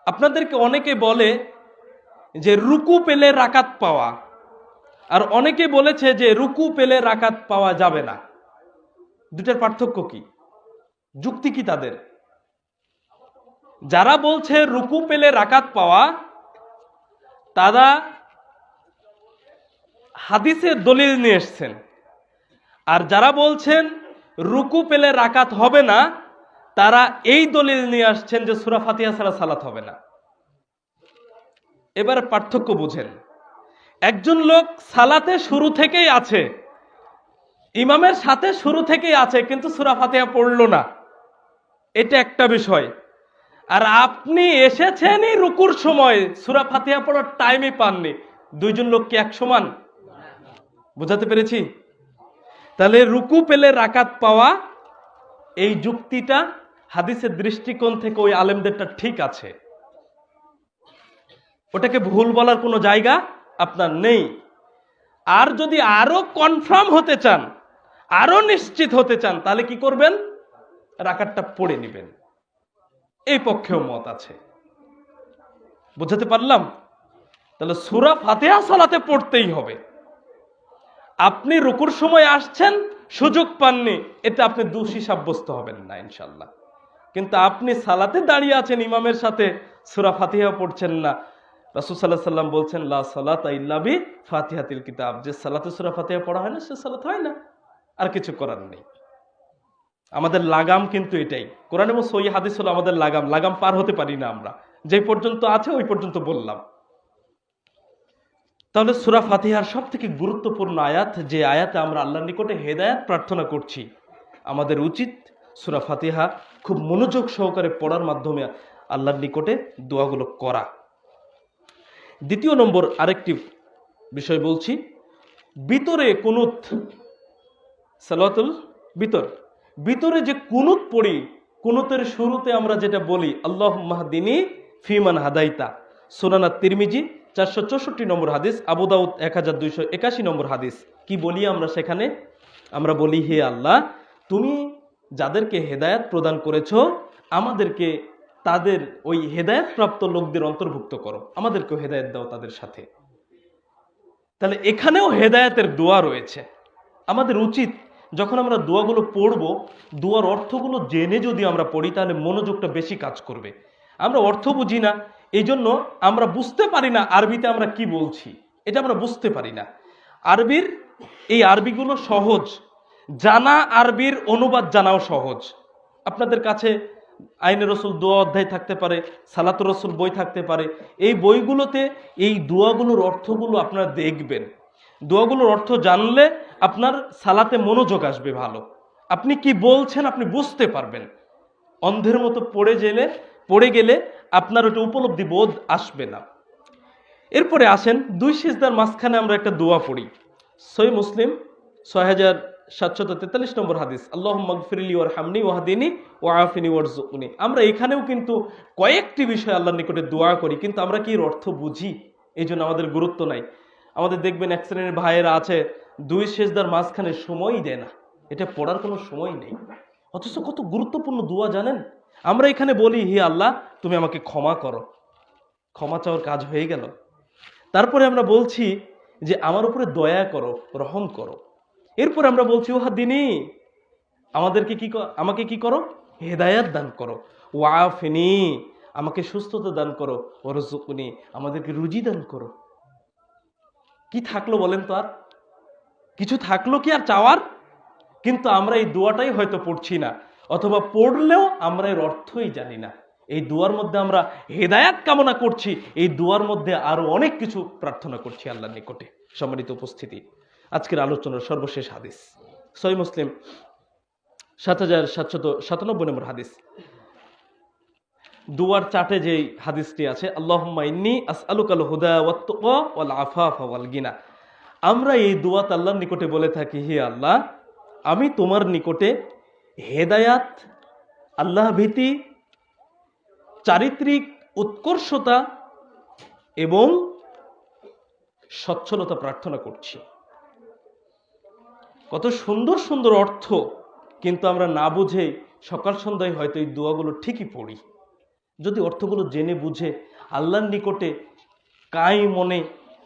আপনাদেরকে অনেকে বলে যে রুকু পেলে রাকাত পাওয়া, আর অনেকে বলেছে যে রুকু পেলে রাকাত পাওয়া যাবে না। দুটার পার্থক্য কি? যুক্তি কি তাদের? যারা বলছে রুকু পেলে রাকাত পাওয়া, তারা হাদিসের দলিল নিয়ে এসছেন। আর যারা বলছেন রুকু পেলে রাকাত হবে না, তারা এই দলিল নিয়ে আসছেন যে সূরা ফাতিহা ছাড়া সালাত হবে না। এবার পার্থক্য বুঝেন। একজন লোক সালাতে শুরু থেকেই আছে, ইমামের সাথে শুরু থেকেই আছে, কিন্তু সূরা ফাতিহা পড়লো না, এটা একটা বিষয়। আর আপনি এসেছেনই রুকুর সময়, সূরা ফাতিহা পড়ার টাইমই পাননি। দুইজন লোক কি এক সমান? বুঝাতে পেরেছি? তাহলে রুকু পেলে রাকাত পাওয়া, এই যুক্তিটা হাদিসের দৃষ্টিকোণ থেকে ওই আলেমদেরটা ঠিক আছে, ওটাকে ভুল বলার কোনো জায়গা আপনার নেই। আর যদি আরো কনফার্ম হতে চান, আরো নিশ্চিত হতে চান, তাহলে কি করবেন? রাকাতটা পড়ে নেবেন। এই পক্ষেও মত আছে। বুঝাতে পারলাম? তাহলে সূরা ফাতিহা সালাতে পড়তেই হবে। আপনি রুকুর সময় আসছেন, সুযোগ পাননি, এতে আপনি দোষী সাব্যস্ত হবেন না ইনশাল্লাহ। কিন্তু আপনি সালাতে দাঁড়িয়ে আছেন ইমামের সাথে, সূরা ফাতিহা পড়ছেন না। রাসূল সাল্লাল্লাহু আলাইহি ওয়াসাল্লাম বলছেন লা সালাতা ইল্লা বি ফাতিহাতিল কিতাব, যে সালাতে সূরা ফাতিহা পড়া হয় না সে সালাত হয় না, আর কিছু করার নেই। আমাদের লাগাম কিন্তু এটাই। কোরআন এবং সহিহ হাদিস হলো আমাদের লাগাম। লাগাম পার হতে পারি না আমরা, যে পর্যন্ত আছে ওই পর্যন্ত বললাম। তাহলে সূরা ফাতিহার সব থেকে গুরুত্বপূর্ণ আয়াত, যে আয়াতে আমরা আল্লাহর নিকটে হেদায়েত প্রার্থনা করছি, আমাদের উচিত সূরা ফাতিহা খুব মনোযোগ সহকারে পড়ার মাধ্যমে আল্লাহর নিকটে দোয়াগুলো করা। দ্বিতীয় নম্বর আরেকটি বিষয় বলছি, ভিতরে কুনুত, সালাতুল ভিতর, ভিতরে যে কুনুত পড়ি, কুনুতের শুরুতে আমরা যেটা বলি আল্লাহুম্মা হদিনি ফিমান হাদাইতা, সুনান তিরমিজি 464 নম্বর হাদিস, আবু দাউদ 1281 নম্বর হাদিস। কি বলি আমরা সেখানে? আমরা বলি, হে আল্লাহ, তুমি যাদেরকে হেদায়েত প্রদান করেছো, আমাদেরকে তাদের ওই হেদায়েত প্রাপ্ত লোকদের অন্তর্ভুক্ত করো, আমাদেরকেও হেদায়েত দাও তাদের সাথে। তাহলে এখানেও হেদায়েতের দোয়া রয়েছে। আমাদের উচিত যখন আমরা দোয়াগুলো পড়বো, দোয়ার অর্থগুলো জেনে যদি আমরা পড়ি তাহলে মনোযোগটা বেশি কাজ করবে। আমরা অর্থ বুঝি না, এই জন্য আমরা বুঝতে পারি না আরবিতে আমরা কি বলছি, এটা আমরা বুঝতে পারি না। আরবির এই আরবিগুলো সহজ, জানা আরবির অনুবাদ জানাও সহজ। আপনাদের কাছে আইনে রসুল দোয়া অধ্যায় থাকতে পারে, সালাতুর রসুল বই থাকতে পারে, এই বইগুলোতে এই দোয়াগুলোর অর্থগুলো আপনারা দেখবেন। দোয়াগুলোর অর্থ জানলে আপনার সালাতে মনোযোগ আসবে ভালো, আপনি কি বলছেন আপনি বুঝতে পারবেন। অন্ধের মতো পড়ে গেলে আপনার ওটা উপলব্ধি বোধ আসবে না। এরপরে আসেন দুই সিজদার মাঝখানে আমরা একটা দোয়া পড়ি। সহিহ মুসলিম 6743 নম্বর হাদিস, আল্লাহুম্মা গফিরলি ওয়ারহামনি ওয়াহদিনি ওয়াআফিনি ওয়ারযুকনি। আমরা এখানেও কিন্তু কয়েকটি বিষয় আল্লাহর নিকটে দোয়া করি, কিন্তু আমরা কি এর অর্থ বুঝি? এই জন্য আমাদের গুরুত্ব নাই। আমাদের দেখবেন এক শ্রেণীর ভাইয়েরা আছে দুই সিজদার মাঝখানে সময়ই দেয় না, এটা পড়ার কোনো সময় নেই, অথচ কত গুরুত্বপূর্ণ দোয়া জানেন। আমরা এখানে বলি, হে আল্লাহ তুমি আমাকে ক্ষমা করো, ক্ষমা চাওয়ার কাজ হয়ে গেল। তারপরে আমরা বলছি যে আমার উপরে দয়া করো, রহম করো। এরপরে আমরা বলছি ওয়াহদিনি, আমাকে কি করো? হেদায়াত দান করো। ওয়াআফিনি, আমাকে সুস্থতা দান করো। ওয়ারযুকনি, আমাদেরকে রুজি দান করো। কি থাকলো বলেন তো? আর কিছু থাকলো কি আর চাওয়ার? কিন্তু আমরা এই দোয়াটাই হয়তো পড়ছি না, অথবা পড়লেও আমরা এর অর্থই জানি না। এই দোয়ার মধ্যে আমরা হেদায়াত কামনা করছি, এই দোয়ার মধ্যে আরো অনেক কিছু প্রার্থনা করছি আল্লাহর নিকটে। সম্মানিত উপস্থিতি, আজকের আলোচনার সর্বশেষ হাদিস সহিহ মুসলিম 7797 নম্বর হাদিস। দুয়ার চাটে যেই হাদিসটি আছে, আল্লাহুম্মা ইন্নী আসআলুকাল হুদা ওয়াত তুকা ওয়াল আফাফা ওয়াল গিনা। আমরা এই দোয়াত আল্লাহর নিকটে বলে থাকি, হে আল্লাহ আমি তোমার নিকটে হেদায়াত, আল্লাহ ভীতি, চারিত্রিক উৎকর্ষতা এবং সচ্ছলতা প্রার্থনা করছি। কত সুন্দর সুন্দর অর্থ, কিন্তু আমরা না বুঝে সকাল সন্ধ্যায় হয়তো এই দোয়াগুলো ঠিকই পড়ি। যদি অর্থগুলো জেনে বুঝে আল্লাহর নিকটে কাই মনে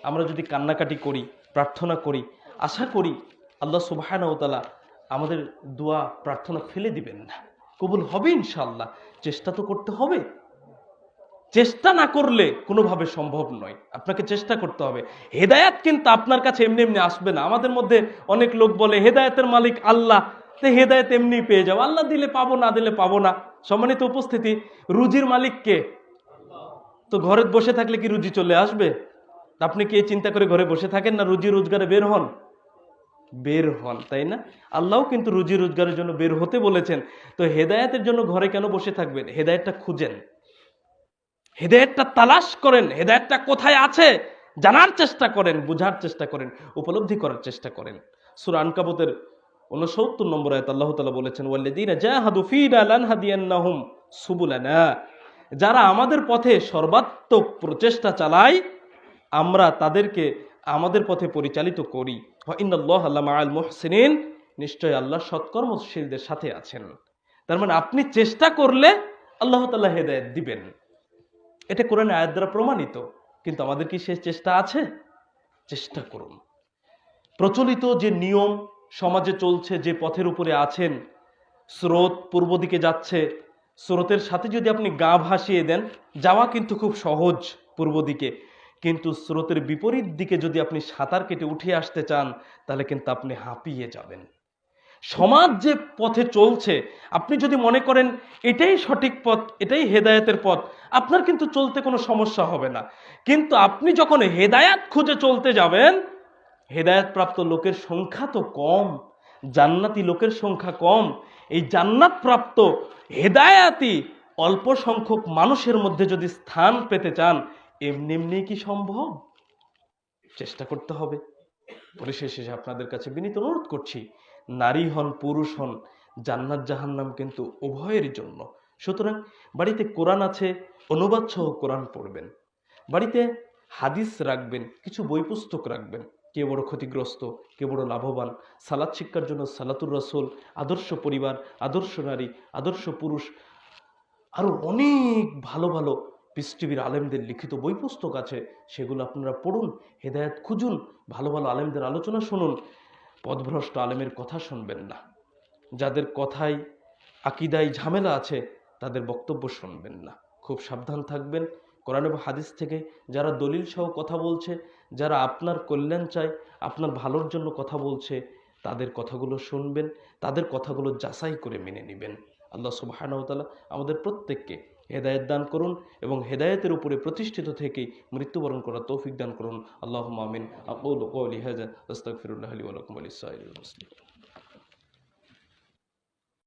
আমরা যদি কান্নাকাটি করি, প্রার্থনা করি, আশা করি আল্লাহ সুবহানাহু ওয়া তাআলা আমাদের দোয়া প্রার্থনা ফেলে দিবেন না, কবুল হবে ইনশাআল্লাহ। চেষ্টা তো করতে হবে, চেষ্টা না করলে কোনোভাবে সম্ভব নয়। আপনাকে চেষ্টা করতে হবে। হেদায়াত কিন্তু আপনার কাছে এমনি এমনি আসবে না। আমাদের মধ্যে অনেক লোক বলে হেদায়েতের মালিক আল্লাহ, তো হেদায়েত এমনি পেয়ে যাবো, আল্লাহ দিলে পাবো, না দিলে পাবো না। সম্মানিত উপস্থিতি, রুজির মালিক কে? তো ঘরে বসে থাকলে কি রুজি চলে আসবে? আপনি কি চিন্তা করে ঘরে বসে থাকেন না? রুজি রোজগারে বের হন, তাই না? আল্লাহও কিন্তু রুজি রোজগারের জন্য বের হতে বলেছেন। তো হেদায়েতের জন্য ঘরে কেন বসে থাকবেন? হেদায়েতটা খুঁজেন, হেদায়েতটা তালাশ করেন, হেদায়েতটা কোথায় আছে জানার চেষ্টা করেন, বুঝার চেষ্টা করেন, উপলব্ধি করার চেষ্টা করেন। সূরা আনকাবুতের 69 নম্বর আয়াত আল্লাহ তাআলা বলেছেন, ওয়াল্লাযীনা জাহাদু ফীনা লানহাদিয়ান্নাহুম সুবুলানা। যারা আমাদের পথে সর্বাত্মক প্রচেষ্টা চালায়, আমরা তাদেরকে আমাদের পথে পরিচালিত করি। ওয়া ইন্নাল্লাহা লামাআল মুহসিনিন, নিশ্চয় আল্লাহ সৎকর্মশীলদের সাথে আছেন। তার মানে আপনি চেষ্টা করলে আল্লাহ তাআলা হেদায়েত দিবেন, এটা কোরআনে আয়াত দ্বারা প্রমাণিত। কিন্তু আমাদের কি সে চেষ্টা আছে? চেষ্টা করুন। প্রচলিত যে নিয়ম সমাজে চলছে, যে পথের উপরে আছেন, স্রোত পূর্ব দিকে যাচ্ছে, স্রোতের সাথে যদি আপনি গা ভাসিয়ে দেন, যাওয়া কিন্তু খুব সহজ পূর্ব দিকে। কিন্তু স্রোতের বিপরীত দিকে যদি আপনি সাঁতার কেটে উঠে আসতে চান, তাহলে কিন্তু আপনি হাঁপিয়ে যাবেন। সমাজ যে পথে চলছে, আপনি যদি মনে করেন এটাই সঠিক পথ, এটাই হেদায়েতের পথ, আপনার কিন্তু চলতে কোনো সমস্যা হবে না। কিন্তু আপনি যখন হেদায়াত খুঁজে চলতে যাবেন, হেদায়াত প্রাপ্ত লোকের সংখ্যা তো কম, জান্নাতি লোকের সংখ্যা কম। এই জান্নাত প্রাপ্ত হেদায়াতি অল্প সংখ্যক মানুষের মধ্যে যদি স্থান পেতে চান, এমনি এমনি কি সম্ভব? চেষ্টা করতে হবে। পরিশেষে আপনাদের কাছে বিনীত অনুরোধ করছি, নারী হন পুরুষ হন, জান্নাত জাহান্নাম কিন্তু উভয়ের জন্য। সুতরাং বাড়িতে কোরআন আছে, অনুবাদ সহ কোরআন পড়বেন। বাড়িতে হাদিস রাখবেন, কিছু বই পুস্তক রাখবেন। কে বড় ক্ষতিগ্রস্ত, কে বড় লাভবান, সালাত শিক্ষার জন্য সালাতুর রাসূল, আদর্শ পরিবার, আদর্শ নারী, আদর্শ পুরুষ, আরো অনেক ভালো ভালো পিস টিভির আলেমদের লিখিত বই পুস্তক আছে, সেগুলো আপনারা পড়ুন, হেদায়েত খুঁজুন, ভালো ভালো আলেমদের আলোচনা শুনুন। পথভ্রষ্ট আলেমের কথা শুনবেন না, যাদের কথায় আকীদায় ঝামেলা আছে তাদের বক্তব্য শুনবেন না। খুব সাবধান থাকবেন। কোরআন এবং হাদিস থেকে যারা দলিল সহ কথা বলছে, যারা আপনার কল্যাণ চায়, আপনার ভালোর জন্য কথা বলছে, তাদের কথাগুলো শুনবেন, তাদের কথাগুলো যাচাই করে মেনে নেবেন। আল্লাহ সুবহানাহু ওয়া তাআলা আমাদের প্রত্যেককে হেদায়েত দান করুন এবং হেদায়েতের উপরে প্রতিষ্ঠিত থেকেই মৃত্যুবরণ করার তৌফিক দান করুন। আল্লাহুম্মা আমিন। আকুলু কওলি হাযা আস্তাগফিরুল্লাহ লি ওয়া লাকুম ওয়া লিসাইরিল মুসলিমিন।